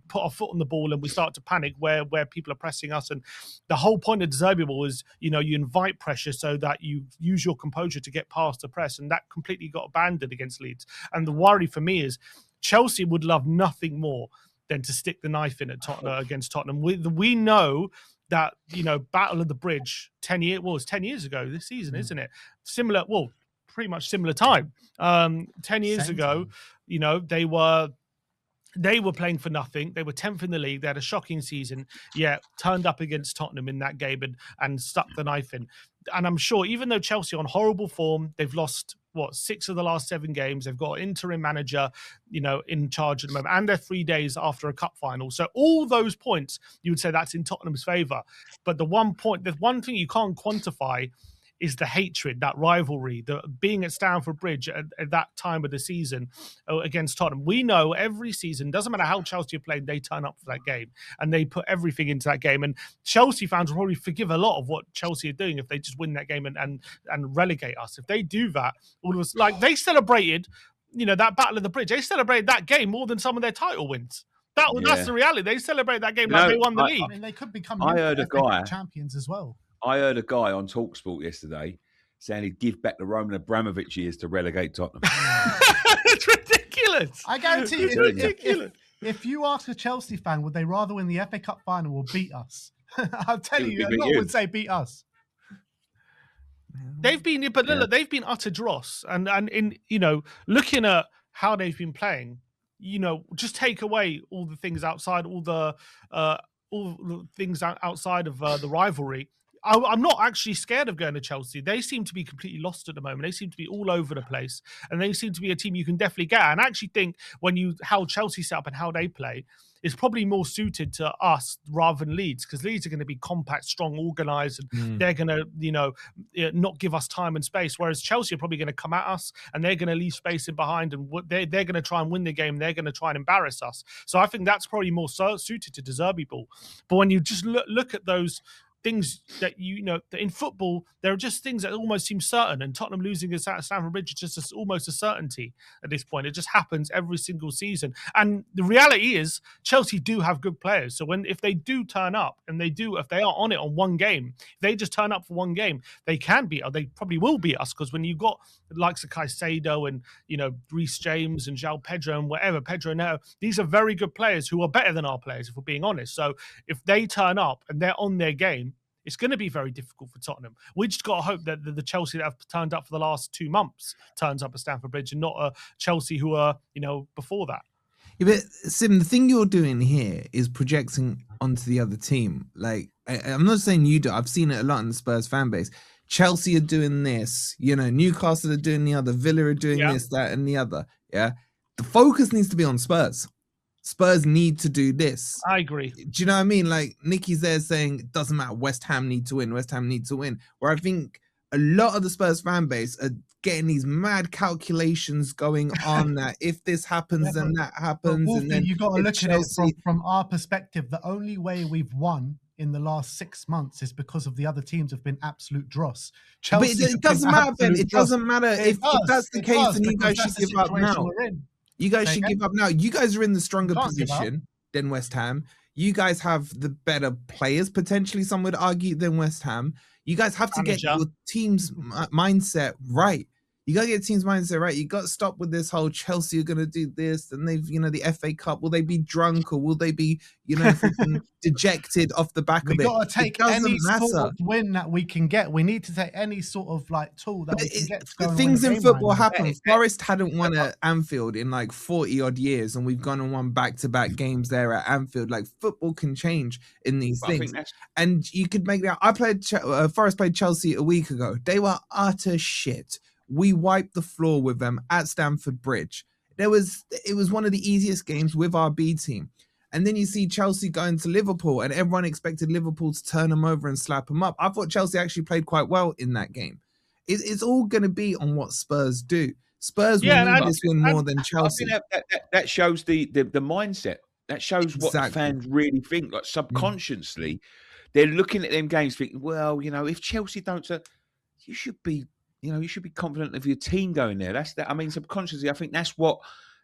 [SPEAKER 3] put our foot on the ball, and we start to panic where people are pressing us. And the whole point of Deserby Ball is, you invite pressure so that you use your composure to get past the press, and that completely got abandoned against Leeds. And the worry for me is Chelsea would love nothing more than to stick the knife in at Tottenham against Tottenham. We know that Battle of the Bridge 10 years ago this season, isn't it? Similar, well, pretty much similar time. 10 years
[SPEAKER 4] Same
[SPEAKER 3] ago,
[SPEAKER 4] time.
[SPEAKER 3] they were playing for nothing. They were 10th in the league. They had a shocking season, turned up against Tottenham in that game and stuck the knife in. And I'm sure, even though Chelsea are on horrible form, they've lost, 6 of the last 7 games. They've got an interim manager, in charge at the moment, and they're 3 days after a cup final. So all those points, you would say that's in Tottenham's favour. But the one thing you can't quantify is the hatred, that rivalry, the being at Stamford Bridge at that time of the season against Tottenham. We know every season, doesn't matter how Chelsea are playing, they turn up for that game and they put everything into that game. And Chelsea fans will probably forgive a lot of what Chelsea are doing if they just win that game and relegate us. If they do that, all of us, like they celebrated, that Battle of the Bridge, they celebrated that game more than some of their title wins. That's the reality. They celebrate that game like they won the league.
[SPEAKER 4] I mean, they could become champions as well.
[SPEAKER 2] I heard a guy on TalkSport yesterday saying he'd give back the Roman Abramovich years to relegate Tottenham.
[SPEAKER 3] It's ridiculous.
[SPEAKER 4] I guarantee
[SPEAKER 3] It's
[SPEAKER 4] you,
[SPEAKER 3] ridiculous.
[SPEAKER 4] if you ask a Chelsea fan, would they rather win the FA Cup final or beat us? I'm telling you, a lot would say beat us.
[SPEAKER 3] They've been utter dross, and in looking at how they've been playing, just take away all the things outside, all the things outside of the rivalry. I'm not actually scared of going to Chelsea. They seem to be completely lost at the moment. They seem to be all over the place, and they seem to be a team you can definitely get. And I actually think how Chelsea set up and how they play is probably more suited to us rather than Leeds, because Leeds are going to be compact, strong, organised, and they're going to not give us time and space. Whereas Chelsea are probably going to come at us and they're going to leave space in behind, and they're going to try and win the game. They're going to try and embarrass us. So I think that's probably more suited to Deserby Ball. But when you just look at those things that that in football there are just things that almost seem certain, and Tottenham losing at Stamford Bridge is just almost a certainty at this point. It just happens every single season, and the reality is Chelsea do have good players. So if they do turn up, and if they are on it on one game, if they just turn up for one game, they can beat, or they probably will beat us, because when you've got the likes of Caicedo and Reece James and João Pedro and whatever, Pedro Neto, these are very good players who are better than our players, if we're being honest. So if they turn up and they're on their game, it's going to be very difficult for Tottenham. We just got to hope that the Chelsea that have turned up for the last 2 months turns up at Stamford Bridge, and not a Chelsea who are, before that.
[SPEAKER 1] Yeah, but Sim, the thing you're doing here is projecting onto the other team. Like, I'm not saying you do. I've seen it a lot in the Spurs fan base. Chelsea are doing this, Newcastle are doing the other, Villa are doing this, that, and the other. Yeah. The focus needs to be on Spurs. Spurs need to do this.
[SPEAKER 3] I agree.
[SPEAKER 1] Do you know what I mean? Like, Nicky's there saying it doesn't matter. West Ham need to win. West Ham need to win. Where I think a lot of the Spurs fan base are getting these mad calculations going on that if this happens, then that happens.
[SPEAKER 5] Wolfie,
[SPEAKER 1] and then
[SPEAKER 5] you got to look
[SPEAKER 1] Chelsea...
[SPEAKER 5] at it from our perspective. The only way we've won in the last 6 months is because of the other teams have been absolute dross.
[SPEAKER 1] Chelsea, but it doesn't matter, Ben. It doesn't matter if that's the case, then you guys should give up now. You guys should give up now. You guys are in the stronger position than West Ham. You guys have the better players, potentially, some would argue, than West Ham. You guys have to get your team's mindset right. You got to get team's mindset right. You got to stop with this whole Chelsea are going to do this, and they've, the FA Cup. Will they be drunk, or will they be, dejected off the back of it?
[SPEAKER 5] We got to take any sort of win that we can get. We need to take any sort of tool that we can get.
[SPEAKER 1] The things in football happen. Forest hadn't won at Anfield in 40 odd years, and we've gone and won back-to-back games there at Anfield. Like, football can change in these things, and you could make that. I played Forest played Chelsea a week ago. They were utter shit. We wiped the floor with them at Stamford Bridge. It was one of the easiest games with our B team. And then you see Chelsea going to Liverpool, and everyone expected Liverpool to turn them over and slap them up. I thought Chelsea actually played quite well in that game. It's all going to be on what Spurs do. Spurs will need this win more than Chelsea.
[SPEAKER 2] I think that shows the mindset. That shows what the fans really think. Like, subconsciously, they're looking at them games thinking, well, if Chelsea don't, you should be confident of your team going there. That's that. I mean, subconsciously, I think that's what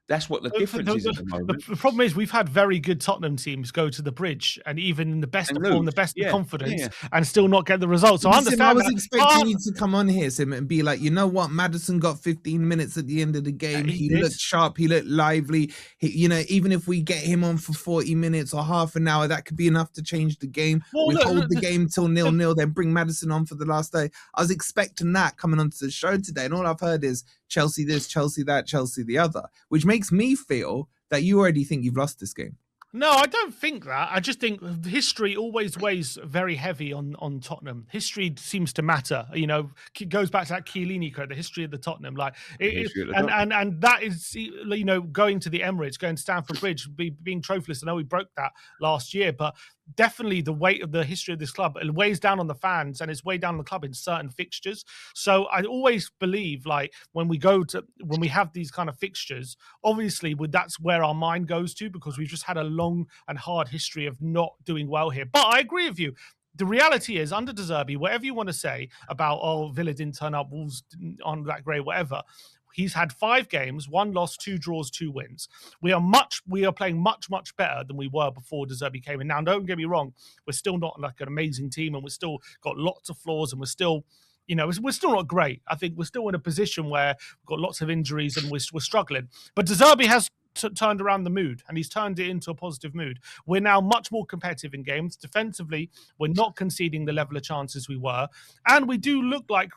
[SPEAKER 2] the difference is at the moment.
[SPEAKER 3] The problem is we've had very good Tottenham teams go to the Bridge, and even in the best of form, the best of confidence, and still not get the results. So
[SPEAKER 1] Listen, I was expecting you to come on here, Sim, and be like, you know what? Madison got 15 minutes at the end of the game. He looked sharp. He looked lively. Even if we get him on for 40 minutes or half an hour, that could be enough to change the game. We hold the game till 0-0, then bring Madison on for the last day. I was expecting that coming onto the show today, and all I've heard is Chelsea this, Chelsea that, Chelsea the other, which makes me feel that you already think you've lost this game.
[SPEAKER 3] No, I don't think that. I just think history always weighs very heavy on Tottenham. History seems to matter. It goes back to that Chiellini quote, the history of the Tottenham. And that is, going to the Emirates, going to Stamford Bridge, being trophyless. I know we broke that last year, but definitely the weight of the history of this club, it weighs down on the fans, and it's weighed down on the club in certain fixtures. So I always believe, when we have these kind of fixtures, obviously that's where our mind goes to, because we've just had a long and hard history of not doing well here. But I agree with you. The reality is, under De Zerbi, whatever you want to say about, Villa didn't turn up, Wolves aren't that great, whatever, he's had 5 games, 1 loss, 2 draws, 2 wins. We are playing much, much better than we were before De Zerbi came in. Now, don't get me wrong, we're still not an amazing team, and we're still got lots of flaws, and we're still, we're still not great. I think we're still in a position where we've got lots of injuries and we're struggling. But De Zerbi has turned around the mood, and he's turned it into a positive mood. We're now much more competitive in games. Defensively, we're not conceding the level of chances we were, and we do look like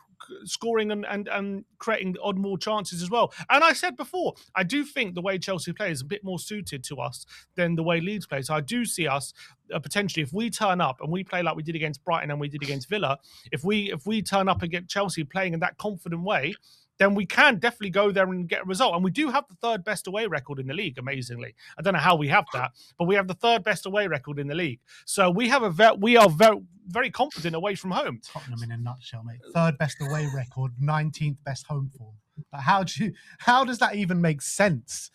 [SPEAKER 3] scoring and creating odd more chances as well. And I said before, I do think the way Chelsea play is a bit more suited to us than the way Leeds play. So I do see us potentially, if we turn up and we play like we did against Brighton and we did against Villa, if we turn up against Chelsea playing in that confident way, then we can definitely go there and get a result. And we do have the 3rd best away record in the league, amazingly. I don't know how we have that, but we have the 3rd best away record in the league. So we are very, very confident away from home.
[SPEAKER 5] Tottenham in a nutshell, mate. 3rd best away record, 19th best home form. But how does that even make sense?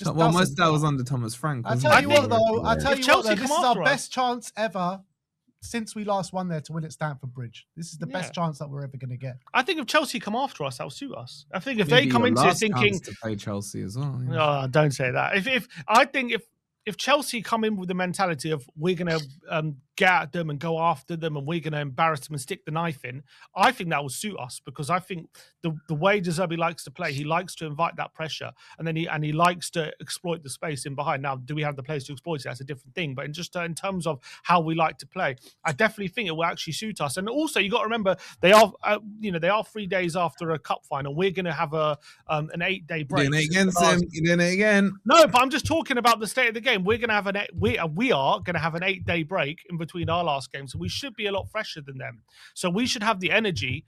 [SPEAKER 1] Most that was under Thomas Frank.
[SPEAKER 5] I tell you what, though, this is our best chance ever since we last won there to win at Stamford Bridge. This is the best chance that we're ever going to get.
[SPEAKER 3] I think if Chelsea come after us, that'll suit us. I think if
[SPEAKER 1] Maybe
[SPEAKER 3] they come
[SPEAKER 1] your
[SPEAKER 3] into it
[SPEAKER 1] last
[SPEAKER 3] thinking,
[SPEAKER 1] chance to play Chelsea as well. Yeah.
[SPEAKER 3] oh, don't say that. If Chelsea come in with the mentality of we're going to get at them and go after them and we're going to embarrass them and stick the knife in, I think that will suit us, because I think the way De Zerbi likes to play, he likes to invite that pressure, and then he likes to exploit the space in behind. Now, do we have the players to exploit it? That's a different thing. But in terms of how we like to play, I definitely think it will actually suit us. And also, you got to remember they are 3 days after a cup final. We're going to have an 8-day break.
[SPEAKER 1] Doing it against him. You're doing it again.
[SPEAKER 3] No, but I'm just talking about the state of the game. We're going to have we are going to have an 8-day break in between our last game, so we should be a lot fresher than them. So we should have the energy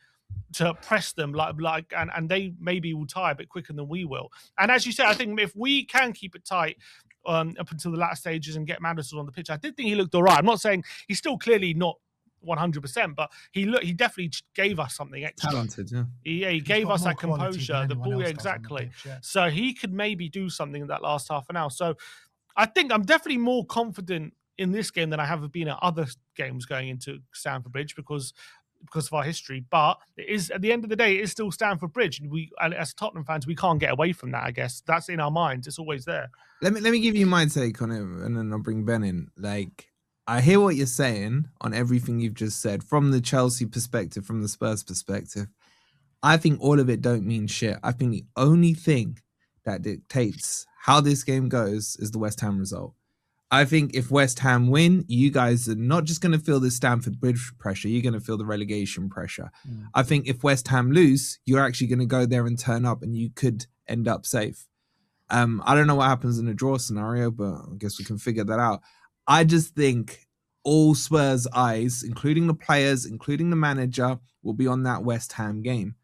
[SPEAKER 3] to press them and they maybe will tie a bit quicker than we will. And as you said, I think if we can keep it tight up until the last stages and get Maddison on the pitch, I did think he looked all right. I'm not saying he's still clearly not 100%, but he definitely gave us something extra.
[SPEAKER 1] Talented, yeah.
[SPEAKER 3] He gave us that composure, the ball,
[SPEAKER 5] exactly.
[SPEAKER 3] exactly. So he could maybe do something in that last half an hour. So I think I'm definitely more confident in this game than I have been at other games going into Stamford Bridge because of our history. But it is, at the end of the day, it is still Stamford Bridge. And we, as Tottenham fans, we can't get away from that, I guess. That's in our minds. It's always there.
[SPEAKER 1] Let me give you my take on it, and then I'll bring Ben in. Like, I hear what you're saying on everything you've just said from the Chelsea perspective, from the Spurs perspective. I think all of it don't mean shit. I think the only thing that dictates how this game goes is the West Ham result. I think if West Ham win, you guys are not just going to feel the Stamford Bridge pressure, you're going to feel the relegation pressure. I think if West Ham lose, you're actually going to go there and turn up and you could end up safe. I don't know what happens in a draw scenario, but I guess we can figure that out. I just think all Spurs' eyes, including the players, including the manager, will be on that West Ham game.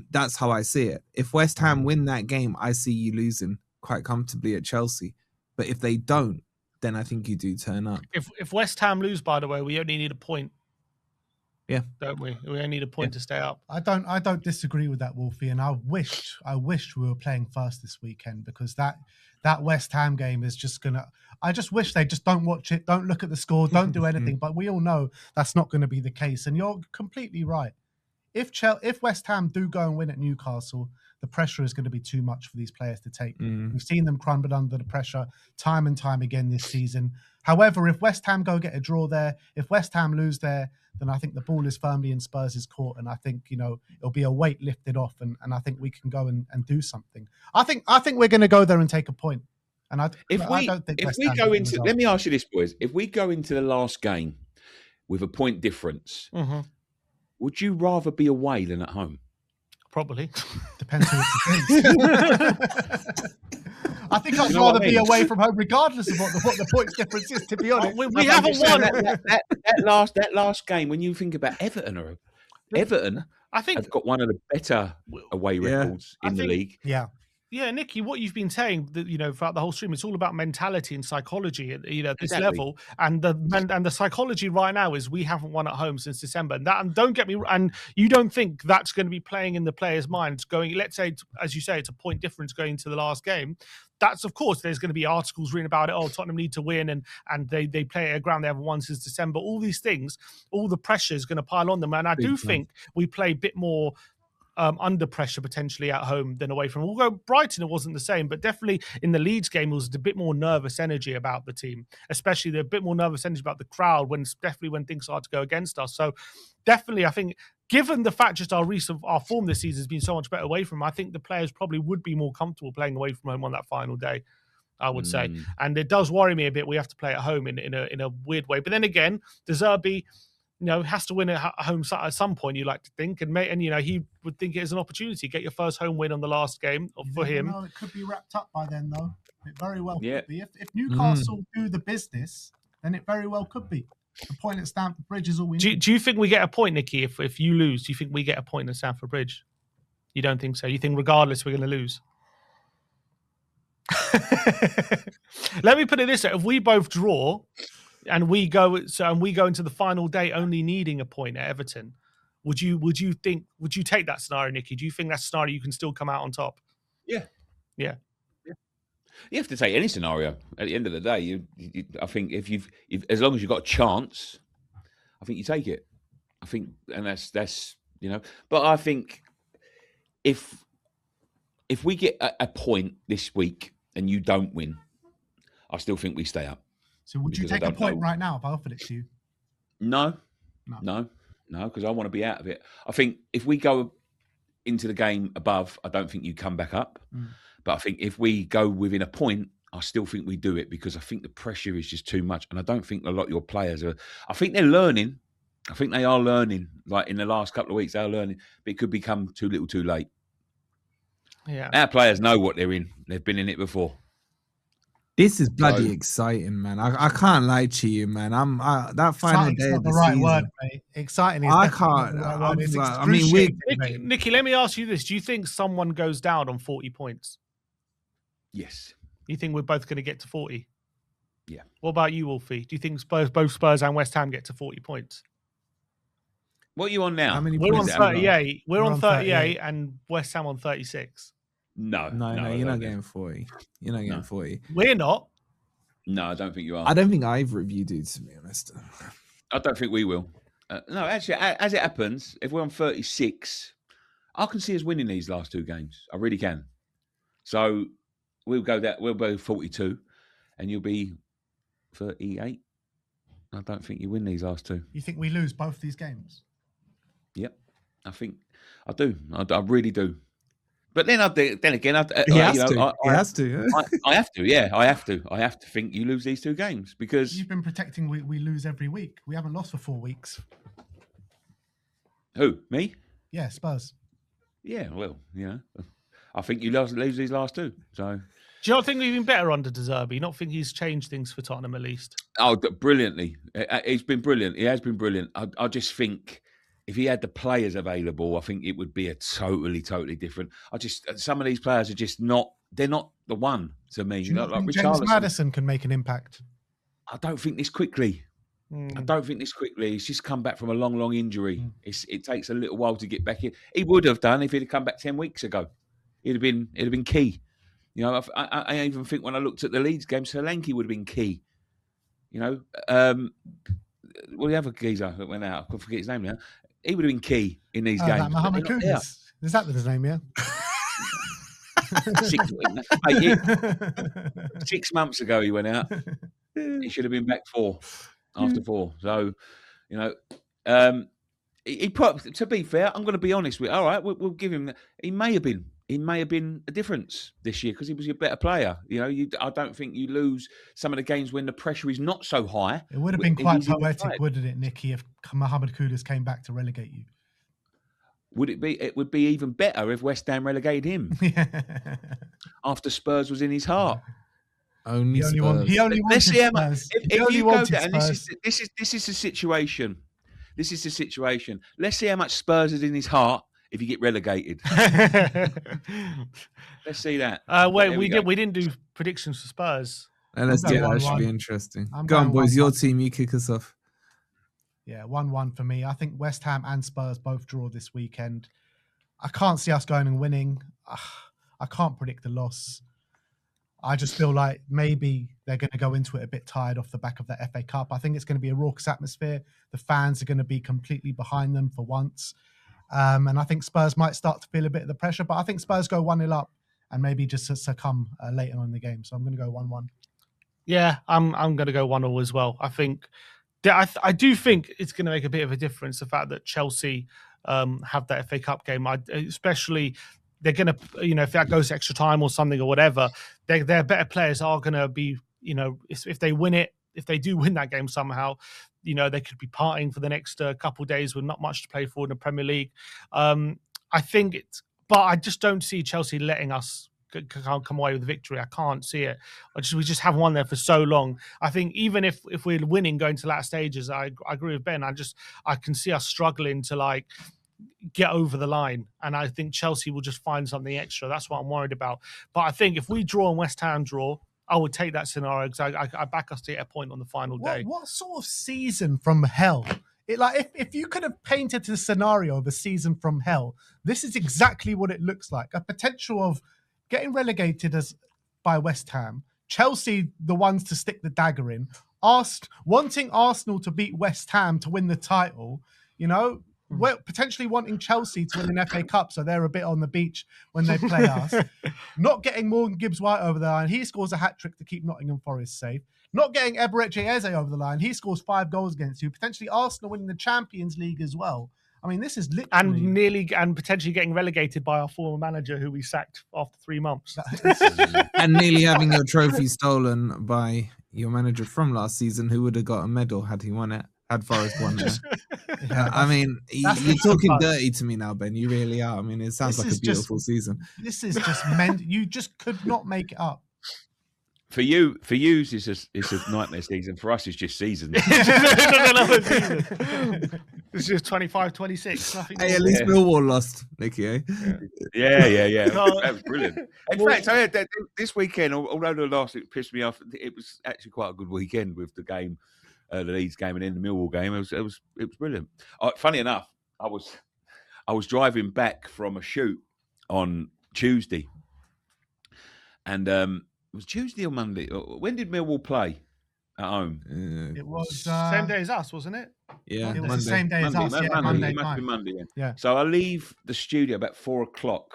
[SPEAKER 1] That's how I see it. If West Ham win that game, I see you losing quite comfortably at Chelsea. But if they don't, then I think you do turn up.
[SPEAKER 3] If West Ham lose, by the way, we only need a point.
[SPEAKER 1] Yeah,
[SPEAKER 3] don't we? We only need a point to stay up.
[SPEAKER 5] I don't disagree with that, Wolfie. And I wished we were playing first this weekend, because that West Ham game is just gonna. I just wish they just don't watch it, don't look at the score, don't do anything. But we all know that's not going to be the case. And you're completely right. If West Ham do go and win at Newcastle, the pressure is going to be too much for these players to take. We've seen them crumble under the pressure time and time again this season. However, if West Ham go get a draw there, if West Ham lose there, then I think the ball is firmly in Spurs' court, and I think it'll be a weight lifted off, and I think we can go and do something. I think we're going to go there and take a point. And I don't think West Ham
[SPEAKER 2] go into. Let me ask you this, boys: if we go into the last game with a point difference, would you rather be away than at home?
[SPEAKER 3] Probably.
[SPEAKER 5] Depends who it's against. I think I'd rather be away from home regardless of what the points difference is, to be honest.
[SPEAKER 3] We haven't won.
[SPEAKER 2] That last game, when you think about Everton,
[SPEAKER 3] I think
[SPEAKER 2] have got one of the better away records in the league.
[SPEAKER 5] Yeah.
[SPEAKER 3] Yeah, Nicky, what you've been saying, throughout the whole stream, it's all about mentality and psychology at this level. And the psychology right now is we haven't won at home since December. And don't get me, and you don't think that's going to be playing in the players' minds going, let's say, as you say, it's a point difference going to the last game. That's, of course, there's going to be articles written about it. Oh, Tottenham need to win, and they play at a ground they haven't won since December. All these things, all the pressure is going to pile on them. And I do think we play a bit more under pressure potentially at home than away from. Although Brighton, it wasn't the same, but definitely in the Leeds game, it was a bit more nervous energy about the team, especially a bit more nervous energy about the crowd when things start to go against us. So definitely, I think, given the fact just our form this season has been so much better away from home, I think the players probably would be more comfortable playing away from home on that final day, I would say. And it does worry me a bit. We have to play at home in a weird way. But then again, De Zerbi, has to win at home at some point, you like to think, and he would think it is an opportunity. Get your first home win on the last game for him.
[SPEAKER 5] No, it could be wrapped up by then, though. It very well could be. If Newcastle do the business, then it very well could be. A point at Stamford Bridge is all we need.
[SPEAKER 3] Do you think we get a point, Nicky, if you lose? Do you think we get a point at Stamford Bridge? You don't think so? You think regardless we're going to lose? Let me put it this way. If we both draw and we go into the final day only needing a point at Everton, would you take that scenario, Nicky? Do you think that scenario you can still come out on top?
[SPEAKER 2] Yeah.
[SPEAKER 3] You
[SPEAKER 2] have to take any scenario. At the end of the day, I think if as long as you've got a chance, I think you take it. I think, and that's But I think if we get a point this week and you don't win, I still think we stay up.
[SPEAKER 5] So would you
[SPEAKER 2] Because I
[SPEAKER 5] take a
[SPEAKER 2] don't
[SPEAKER 5] point
[SPEAKER 2] know.
[SPEAKER 5] right now if I offered it to you?
[SPEAKER 2] No, because I want to be out of it. I think if we go into the game above, I don't think you come back up. But I think if we go within a point, I still think we do it, because I think the pressure is just too much. And I don't think a lot of your players are. I think they're learning. I think they are learning. Like in the last couple of weeks, they're learning. But it could become too little too late.
[SPEAKER 3] Yeah.
[SPEAKER 2] Our players know what they're in. They've been in it before.
[SPEAKER 1] This is bloody exciting, man. I can't lie to you, man. That final
[SPEAKER 5] Exciting's
[SPEAKER 1] day
[SPEAKER 5] not
[SPEAKER 1] of
[SPEAKER 5] the
[SPEAKER 1] the
[SPEAKER 5] right
[SPEAKER 1] season.
[SPEAKER 5] word, mate. Exciting is
[SPEAKER 1] I
[SPEAKER 5] definitely not
[SPEAKER 1] can't.
[SPEAKER 5] the right word. It's
[SPEAKER 1] I mean,
[SPEAKER 5] excruciating,
[SPEAKER 3] Nicky, let me ask you this: do you think someone goes down on 40 points?
[SPEAKER 2] Yes.
[SPEAKER 3] You think we're both going to get to 40?
[SPEAKER 2] Yeah.
[SPEAKER 3] What about you, Wolfie? Do you think both Spurs and West Ham get to 40 points?
[SPEAKER 2] What are you on now?
[SPEAKER 1] How many
[SPEAKER 3] We're on
[SPEAKER 1] points have we got?
[SPEAKER 3] 38. We're on 38, and West Ham on 36.
[SPEAKER 2] No,
[SPEAKER 1] you're not getting 40. You're not getting 40.
[SPEAKER 3] We're not.
[SPEAKER 2] No, I don't think you are.
[SPEAKER 1] I don't think either of you do, to be honest.
[SPEAKER 2] I don't think we will. No, actually, as it happens, if we're on 36, I can see us winning these last two games. I really can. So we'll go 42, and you'll be 38. I don't think you win these last two.
[SPEAKER 5] You think we lose both these games?
[SPEAKER 2] Yep, I think I do. I really do. But then again,
[SPEAKER 1] He has to.
[SPEAKER 2] I have to. Yeah, I have to. I have to think you lose these two games, because
[SPEAKER 5] You've been protecting we lose every week. We haven't lost for 4 weeks.
[SPEAKER 2] Who, me?
[SPEAKER 5] Yeah, Spurs.
[SPEAKER 2] Yeah, well, I think you lose these last two. So,
[SPEAKER 3] Do you not think we've been better under De Zerbi? You not think he's changed things for Tottenham at least?
[SPEAKER 2] oh, brilliantly! He's been brilliant. He has been brilliant. I just think if he had the players available, I think it would be a totally different. Some of these players are just not. They're not the one to me.
[SPEAKER 5] Do you not
[SPEAKER 2] like
[SPEAKER 5] think James
[SPEAKER 2] Richarlison.
[SPEAKER 5] Maddison can make an impact?
[SPEAKER 2] I don't think this quickly. I don't think this quickly. He's just come back from a long injury. It takes a little while to get back in. He would have done if he'd have come back 10 weeks ago. It'd have been key. I even think when I looked at the Leeds game, Solanke would have been key. Well, the other geezer that went out, I can't forget his name now. He would have been key in these games.
[SPEAKER 5] That Mohamed Kudus. Is that his name? Yeah.
[SPEAKER 2] 6 months ago he went out. He should have been back after 4. So, he put. To be fair, I'm going to be honest with you. All right, we'll give him. He may have been a difference this year because he was a better player. I don't think you lose some of the games when the pressure is not so high.
[SPEAKER 5] It would have been quite poetic, wouldn't it, Nicky, if Mohamed Kudus came back to relegate you?
[SPEAKER 2] Would it be? It would be even better if West Ham relegated him after Spurs was in his heart.
[SPEAKER 1] Only Spurs.
[SPEAKER 2] Let's see how much.
[SPEAKER 5] Spurs.
[SPEAKER 2] If you go down, this is the situation. This is the situation. Let's see how much Spurs is in his heart if you get relegated. Let's see that.
[SPEAKER 3] Wait, we didn't do predictions for Spurs.
[SPEAKER 1] Let's do that. That should be interesting. Go on, boys. Your team. You kick us off.
[SPEAKER 5] Yeah, 1-1 for me. I think West Ham and Spurs both draw this weekend. I can't see us going and winning. I can't predict the loss. I just feel like maybe they're going to go into it a bit tired off the back of that FA Cup. I think it's going to be a raucous atmosphere. The fans are going to be completely behind them for once. And I think Spurs might start to feel a bit of the pressure, but I think Spurs go 1-0 up and maybe just succumb later on in the game. So I'm going to go 1-1.
[SPEAKER 3] Yeah, I'm going to go 1-0 as well. I do think it's going to make a bit of a difference, the fact that Chelsea have that FA Cup game. Especially, they're going to, if that goes extra time or something or whatever, their better players are going to be, if they win it, if they do win that game somehow, they could be partying for the next couple of days with not much to play for in the Premier League. But I just don't see Chelsea letting us come away with the victory. I can't see it. We just haven't won there for so long. I think even if we're winning going to latter stages, I agree with Ben. I can see us struggling to get over the line, and I think Chelsea will just find something extra. That's what I'm worried about. But I think if we draw and West Ham draw, I would take that scenario because I back us to get a point on the final day.
[SPEAKER 5] What sort of season from hell? If you could have painted the scenario of a season from hell, this is exactly what it looks like. A potential of getting relegated by West Ham, Chelsea, the ones to stick the dagger in, wanting Arsenal to beat West Ham to win the title, you know, we're potentially wanting Chelsea to win an FA Cup, so they're a bit on the beach when they play us. Not getting Morgan Gibbs-White over the line, he scores a hat-trick to keep Nottingham Forest safe. Not getting Eberechi Eze over the line, he scores 5 goals against you. Potentially Arsenal winning the Champions League as well. I mean, this is literally...
[SPEAKER 3] And potentially getting relegated by our former manager who we sacked after 3 months.
[SPEAKER 1] And nearly having your trophy stolen by your manager from last season, who would have got a medal had he won it, had Forest won it. I mean, you're talking dirty to me now, Ben. You really are. I mean, it sounds like a beautiful season.
[SPEAKER 5] This is just you just could not make it up.
[SPEAKER 2] For you, it's a nightmare season. For us, it's just season.
[SPEAKER 3] It's just 25-26.
[SPEAKER 1] Hey, at least Millwall lost, Nicky. Eh?
[SPEAKER 2] Yeah. That was brilliant. In fact, I heard that this weekend, although the last it pissed me off, it was actually quite a good weekend with the game, the Leeds game, and then the Millwall game. It was brilliant. Funny enough, I was driving back from a shoot on Tuesday, and it was Tuesday or Monday. When did Millwall play at home?
[SPEAKER 5] It was
[SPEAKER 3] same day as us, wasn't it?
[SPEAKER 1] Yeah,
[SPEAKER 5] it was
[SPEAKER 1] Monday.
[SPEAKER 5] the same day as us.
[SPEAKER 2] Monday. It must be Monday.
[SPEAKER 5] Yeah.
[SPEAKER 2] So I leave the studio about 4:00,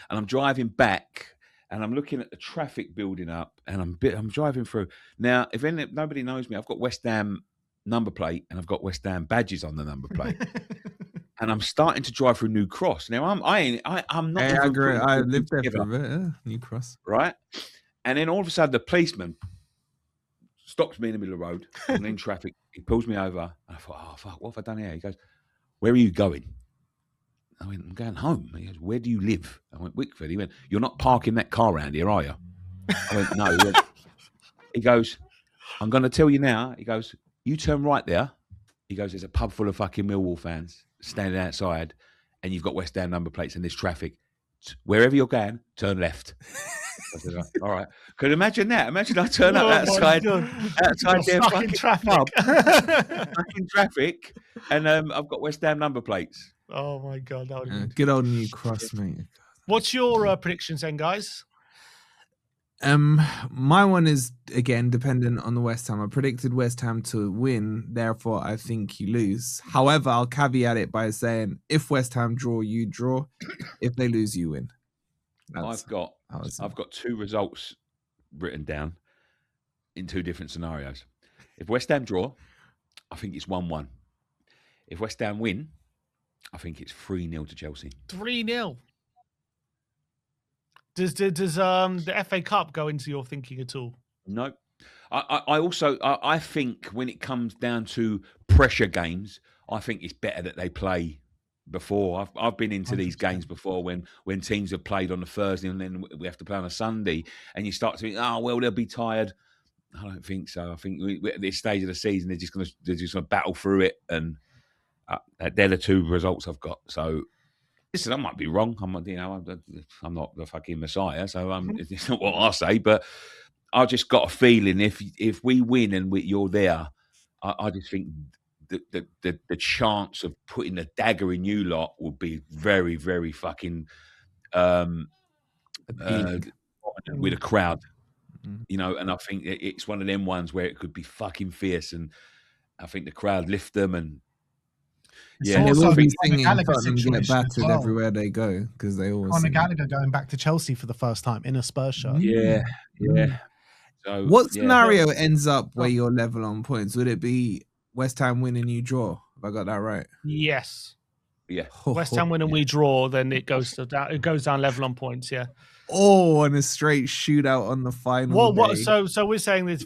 [SPEAKER 2] and I'm driving back, and I'm looking at the traffic building up, and I'm driving through. Now, if nobody knows me, I've got West Ham number plate, and I've got West Ham badges on the number plate. And I'm starting to drive through New Cross. Now I'm not.
[SPEAKER 1] Hey, I agree. I lived there for a bit. New Cross,
[SPEAKER 2] right? And then all of a sudden, the policeman stops me in the middle of the road. I'm in traffic. He pulls me over. And I thought, oh, fuck, what have I done here? He goes, where are you going? I went, I'm going home. He goes, where do you live? I went, Wickford. He went, you're not parking that car around here, are you? I went, no. He goes, I'm going to tell you now. He goes, you turn right there. He goes, there's a pub full of fucking Millwall fans standing outside, and you've got West Ham number plates and there's traffic. Wherever you're going, turn left. I said, all right. Could imagine that? Imagine I turn up outside their fucking traffic, fucking traffic, and I've got West Ham number plates.
[SPEAKER 3] Oh my god, that would be
[SPEAKER 1] good old New Cross, mate.
[SPEAKER 3] What's your predictions then, guys?
[SPEAKER 1] My one is again dependent on the West Ham. I predicted West Ham to win, therefore I think you lose. However, I'll caveat it by saying if West Ham draw, you draw. If they lose, you win.
[SPEAKER 2] I've got 2 results written down in 2 different scenarios. If West Ham draw, I think it's 1-1. If West Ham win, I think it's 3-0 to Chelsea.
[SPEAKER 3] 3-0. Does the FA Cup go into your thinking at all?
[SPEAKER 2] No. I think when it comes down to pressure games, I think it's better that they play before. I've been into 100%. These games before when teams have played on a Thursday and then we have to play on a Sunday, and you start to think, oh well, they'll be tired. I don't think so. I think at this stage of the season, they're just going to battle through it, and they're the 2 results I've got. So. Listen, I might be wrong. I'm not the fucking Messiah, so it's not what I say. But I just got a feeling if we win and you're there, I just think the chance of putting a dagger in you lot would be very, very fucking with a crowd, you know. And I think it's one of them ones where it could be fucking fierce, and I think the crowd lift them and.
[SPEAKER 1] Yeah, they will be singing Tottenham get battered everywhere they go because they always.
[SPEAKER 5] Conor Gallagher going back to Chelsea for the first time in a Spurs shirt.
[SPEAKER 2] Yeah. So,
[SPEAKER 1] what scenario ends up where you're level on points? Would it be West Ham win and you draw? Have I got that right?
[SPEAKER 3] Yes.
[SPEAKER 2] Yeah.
[SPEAKER 3] West Ham win and we draw, then it goes down. It goes down level on points. Yeah.
[SPEAKER 1] Oh, and a straight shootout on the final.
[SPEAKER 3] What? So we're saying this.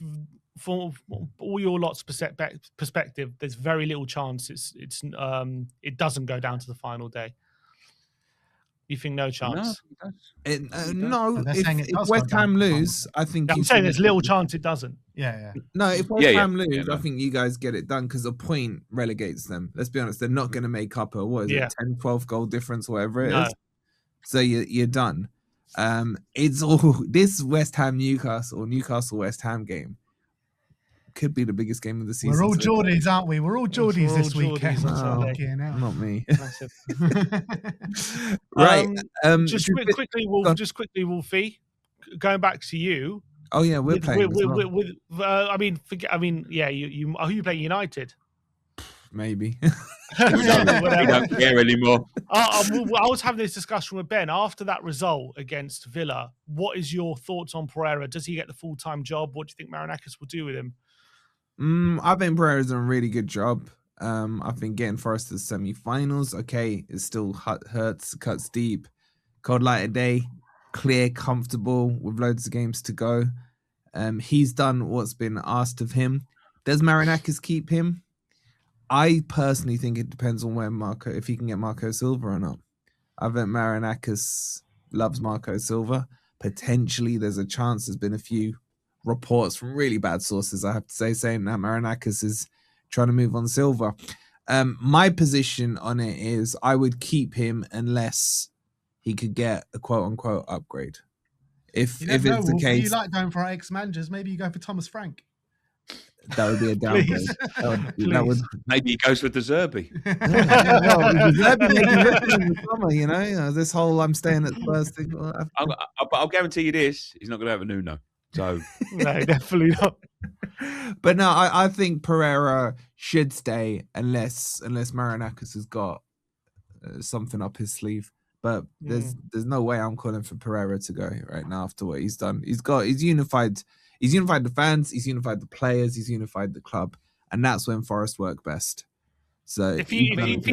[SPEAKER 3] From all your lot's perspective, there's very little chance it doesn't go down to the final day. You think no chance?
[SPEAKER 1] No. If West Ham lose, I think
[SPEAKER 3] I'm saying there's little chance it doesn't.
[SPEAKER 5] Yeah.
[SPEAKER 1] No, if West Ham lose, I think you guys get it done because a point relegates them. Let's be honest, they're not going to make up a 10, 12 goal difference, whatever it is. So you're done. It's all this West Ham Newcastle West Ham game. Could be the biggest game of the season.
[SPEAKER 5] We're all Geordies, aren't we? We're all Geordies this weekend.
[SPEAKER 1] Not me.
[SPEAKER 3] Right. Just quickly, Wolfie, going back to you.
[SPEAKER 1] Oh yeah, we're playing as well.
[SPEAKER 3] I mean, yeah. You who you playing United?
[SPEAKER 1] Maybe.
[SPEAKER 2] We don't care anymore.
[SPEAKER 3] I was having this discussion with Ben after that result against Villa. What is your thoughts on Pereira? Does he get the full-time job? What do you think Marinakis will do with him?
[SPEAKER 1] I think Pereira's done a really good job. I think getting Forest to the semi-finals, okay, it still hurts, cuts deep. Cold light of day, clear, comfortable with loads of games to go. He's done what's been asked of him. Does Marinakis keep him? I personally think it depends on if he can get Marco Silva or not. I think Marinakis loves Marco Silva. Potentially, there's a chance. There's been a few reports from really bad sources, I have to say, saying that Marinakis is trying to move on Silva. My position on it is I would keep him unless he could get a quote-unquote upgrade. If it's the case...
[SPEAKER 5] You like going for our ex-managers, maybe you go for Thomas Frank.
[SPEAKER 1] That would be a downgrade. that would
[SPEAKER 2] Maybe he goes with the Zerbi.
[SPEAKER 1] Well, Zerbi may be ripping in the summer, you know. This whole I'm staying at Spurs thing.
[SPEAKER 2] I'll guarantee you this: he's not going to have a Nuno. So
[SPEAKER 3] no, definitely not.
[SPEAKER 1] But no, I think Pereira should stay unless Marinakis has got something up his sleeve. But there's no way I'm calling for Pereira to go right now after what he's done. He's unified. He's unified the fans. He's unified the players. He's unified the club, and that's when Forest work best. So
[SPEAKER 3] if he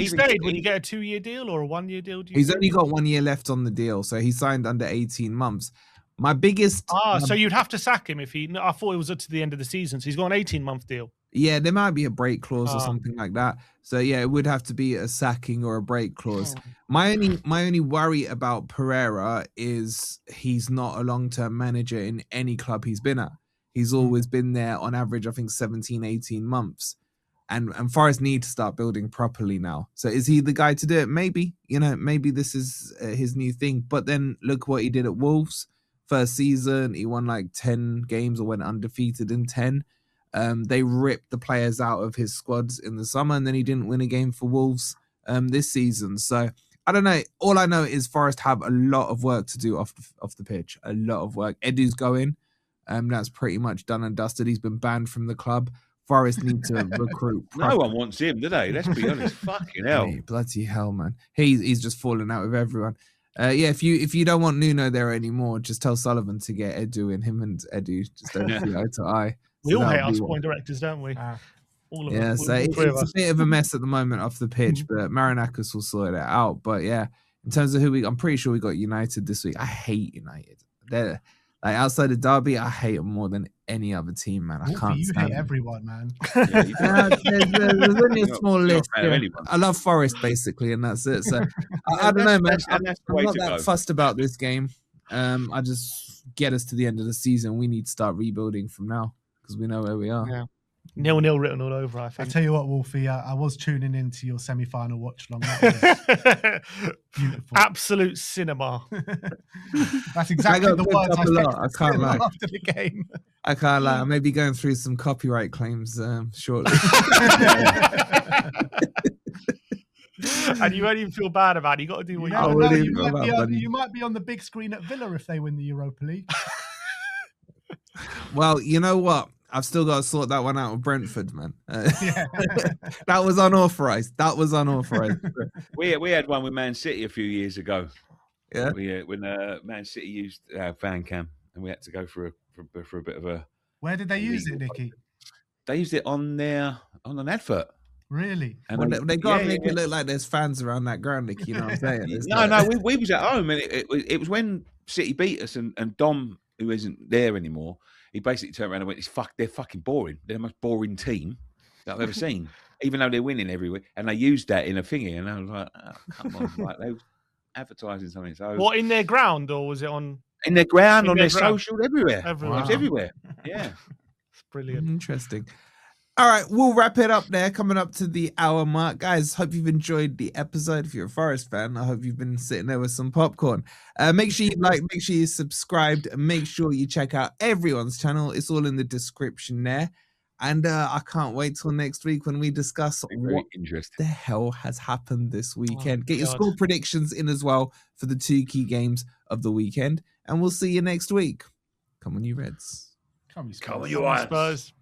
[SPEAKER 3] stayed, would he get a 2-year deal or a 1-year deal?
[SPEAKER 1] He's only got 1 year left on the deal, so he signed under 18 months. My biggest...
[SPEAKER 3] so you'd have to sack him if he... I thought it was up to the end of the season, so he's got an 18-month deal.
[SPEAKER 1] Yeah, there might be a break clause or something like that. So yeah, it would have to be a sacking or a break clause. My only worry about Pereira is he's not a long-term manager in any club he's been at. He's always been there on average, I think 17, 18 months. And Forest need to start building properly now. So is he the guy to do it? Maybe, maybe this is his new thing. But then look what he did at Wolves. First season, he won like 10 games or went undefeated in 10. They ripped the players out of his squads in the summer, and then he didn't win a game for Wolves this season. So I don't know. All I know is Forest have a lot of work to do off the pitch. A lot of work. Edu's going. That's pretty much done and dusted. He's been banned from the club. Forest need to recruit.
[SPEAKER 2] No one wants him, do they? Let's be honest. Fucking hell.
[SPEAKER 1] Hey, bloody hell, man. He's just falling out with everyone. Yeah, if you don't want Nuno there anymore, just tell Sullivan to get Edu in. Him and Edu just don't see eye to eye.
[SPEAKER 3] We all hate our sporting directors, don't we? All of
[SPEAKER 1] yeah,
[SPEAKER 3] them.
[SPEAKER 1] So it's a bit of a mess at the moment off the pitch, but Marinakis will sort it out. But yeah, in terms of I'm pretty sure we got United this week. I hate United. They're like outside of Derby, I hate them more than any other team, man. I can't stand
[SPEAKER 5] hate everyone, man.
[SPEAKER 1] There's only a small list. I love Forest basically, and that's it. So I don't know, man. I'm not that fussed about this game. I just get us to the end of the season. We need to start rebuilding from now because we know where we are.
[SPEAKER 3] Yeah. 0-0 written all over, I think.
[SPEAKER 5] I tell you what, Wolfie, I was tuning into your semi-final watch long. That was beautiful.
[SPEAKER 3] Absolute cinema.
[SPEAKER 5] That's exactly the words
[SPEAKER 1] I can't lie.
[SPEAKER 5] After the game.
[SPEAKER 1] I can't lie. I may be going through some copyright claims shortly.
[SPEAKER 3] And you won't even feel bad about it. You got to do what
[SPEAKER 5] you might be on the big screen at Villa if they win the Europa League.
[SPEAKER 1] Well, you know what? I've still got to sort that one out with Brentford, man. That was unauthorized. We
[SPEAKER 2] had one with Man City a few years ago.
[SPEAKER 1] Yeah,
[SPEAKER 2] when Man City used fan cam, and we had to go for a bit of a.
[SPEAKER 5] Where did they use it, Nicky?
[SPEAKER 2] They used it on an advert.
[SPEAKER 5] Really?
[SPEAKER 1] And they got to make it look like there's fans around that ground, Nicky. You know what I'm saying?
[SPEAKER 2] No, we was at home, and it was when City beat us, and Dom, who isn't there anymore. He basically turned around and went, they're fucking boring. They're the most boring team that I've ever seen, even though they're winning every week. And they used that in a thingy. And I was like, oh, come on. Like, they were advertising something. So,
[SPEAKER 3] what, in their ground or was it on?
[SPEAKER 2] In their ground, on their social, everywhere.
[SPEAKER 3] Everywhere.
[SPEAKER 2] It was everywhere. Yeah.
[SPEAKER 3] It's brilliant.
[SPEAKER 1] Interesting. All right, we'll wrap it up there, coming up to the hour mark. Guys, hope you've enjoyed the episode. If you're a Forest fan, I hope you've been sitting there with some popcorn. Make sure you like, make sure you subscribed, and make sure you check out everyone's channel. It's all in the description there. And I can't wait till next week when we discuss what the hell has happened this weekend. Get your score predictions in as well for the 2 key games of the weekend. And we'll see you next week. Come on, you Reds.
[SPEAKER 5] Come on,
[SPEAKER 2] Come on,
[SPEAKER 5] Spurs.
[SPEAKER 2] you
[SPEAKER 3] Come on,
[SPEAKER 2] Irons.
[SPEAKER 3] Spurs.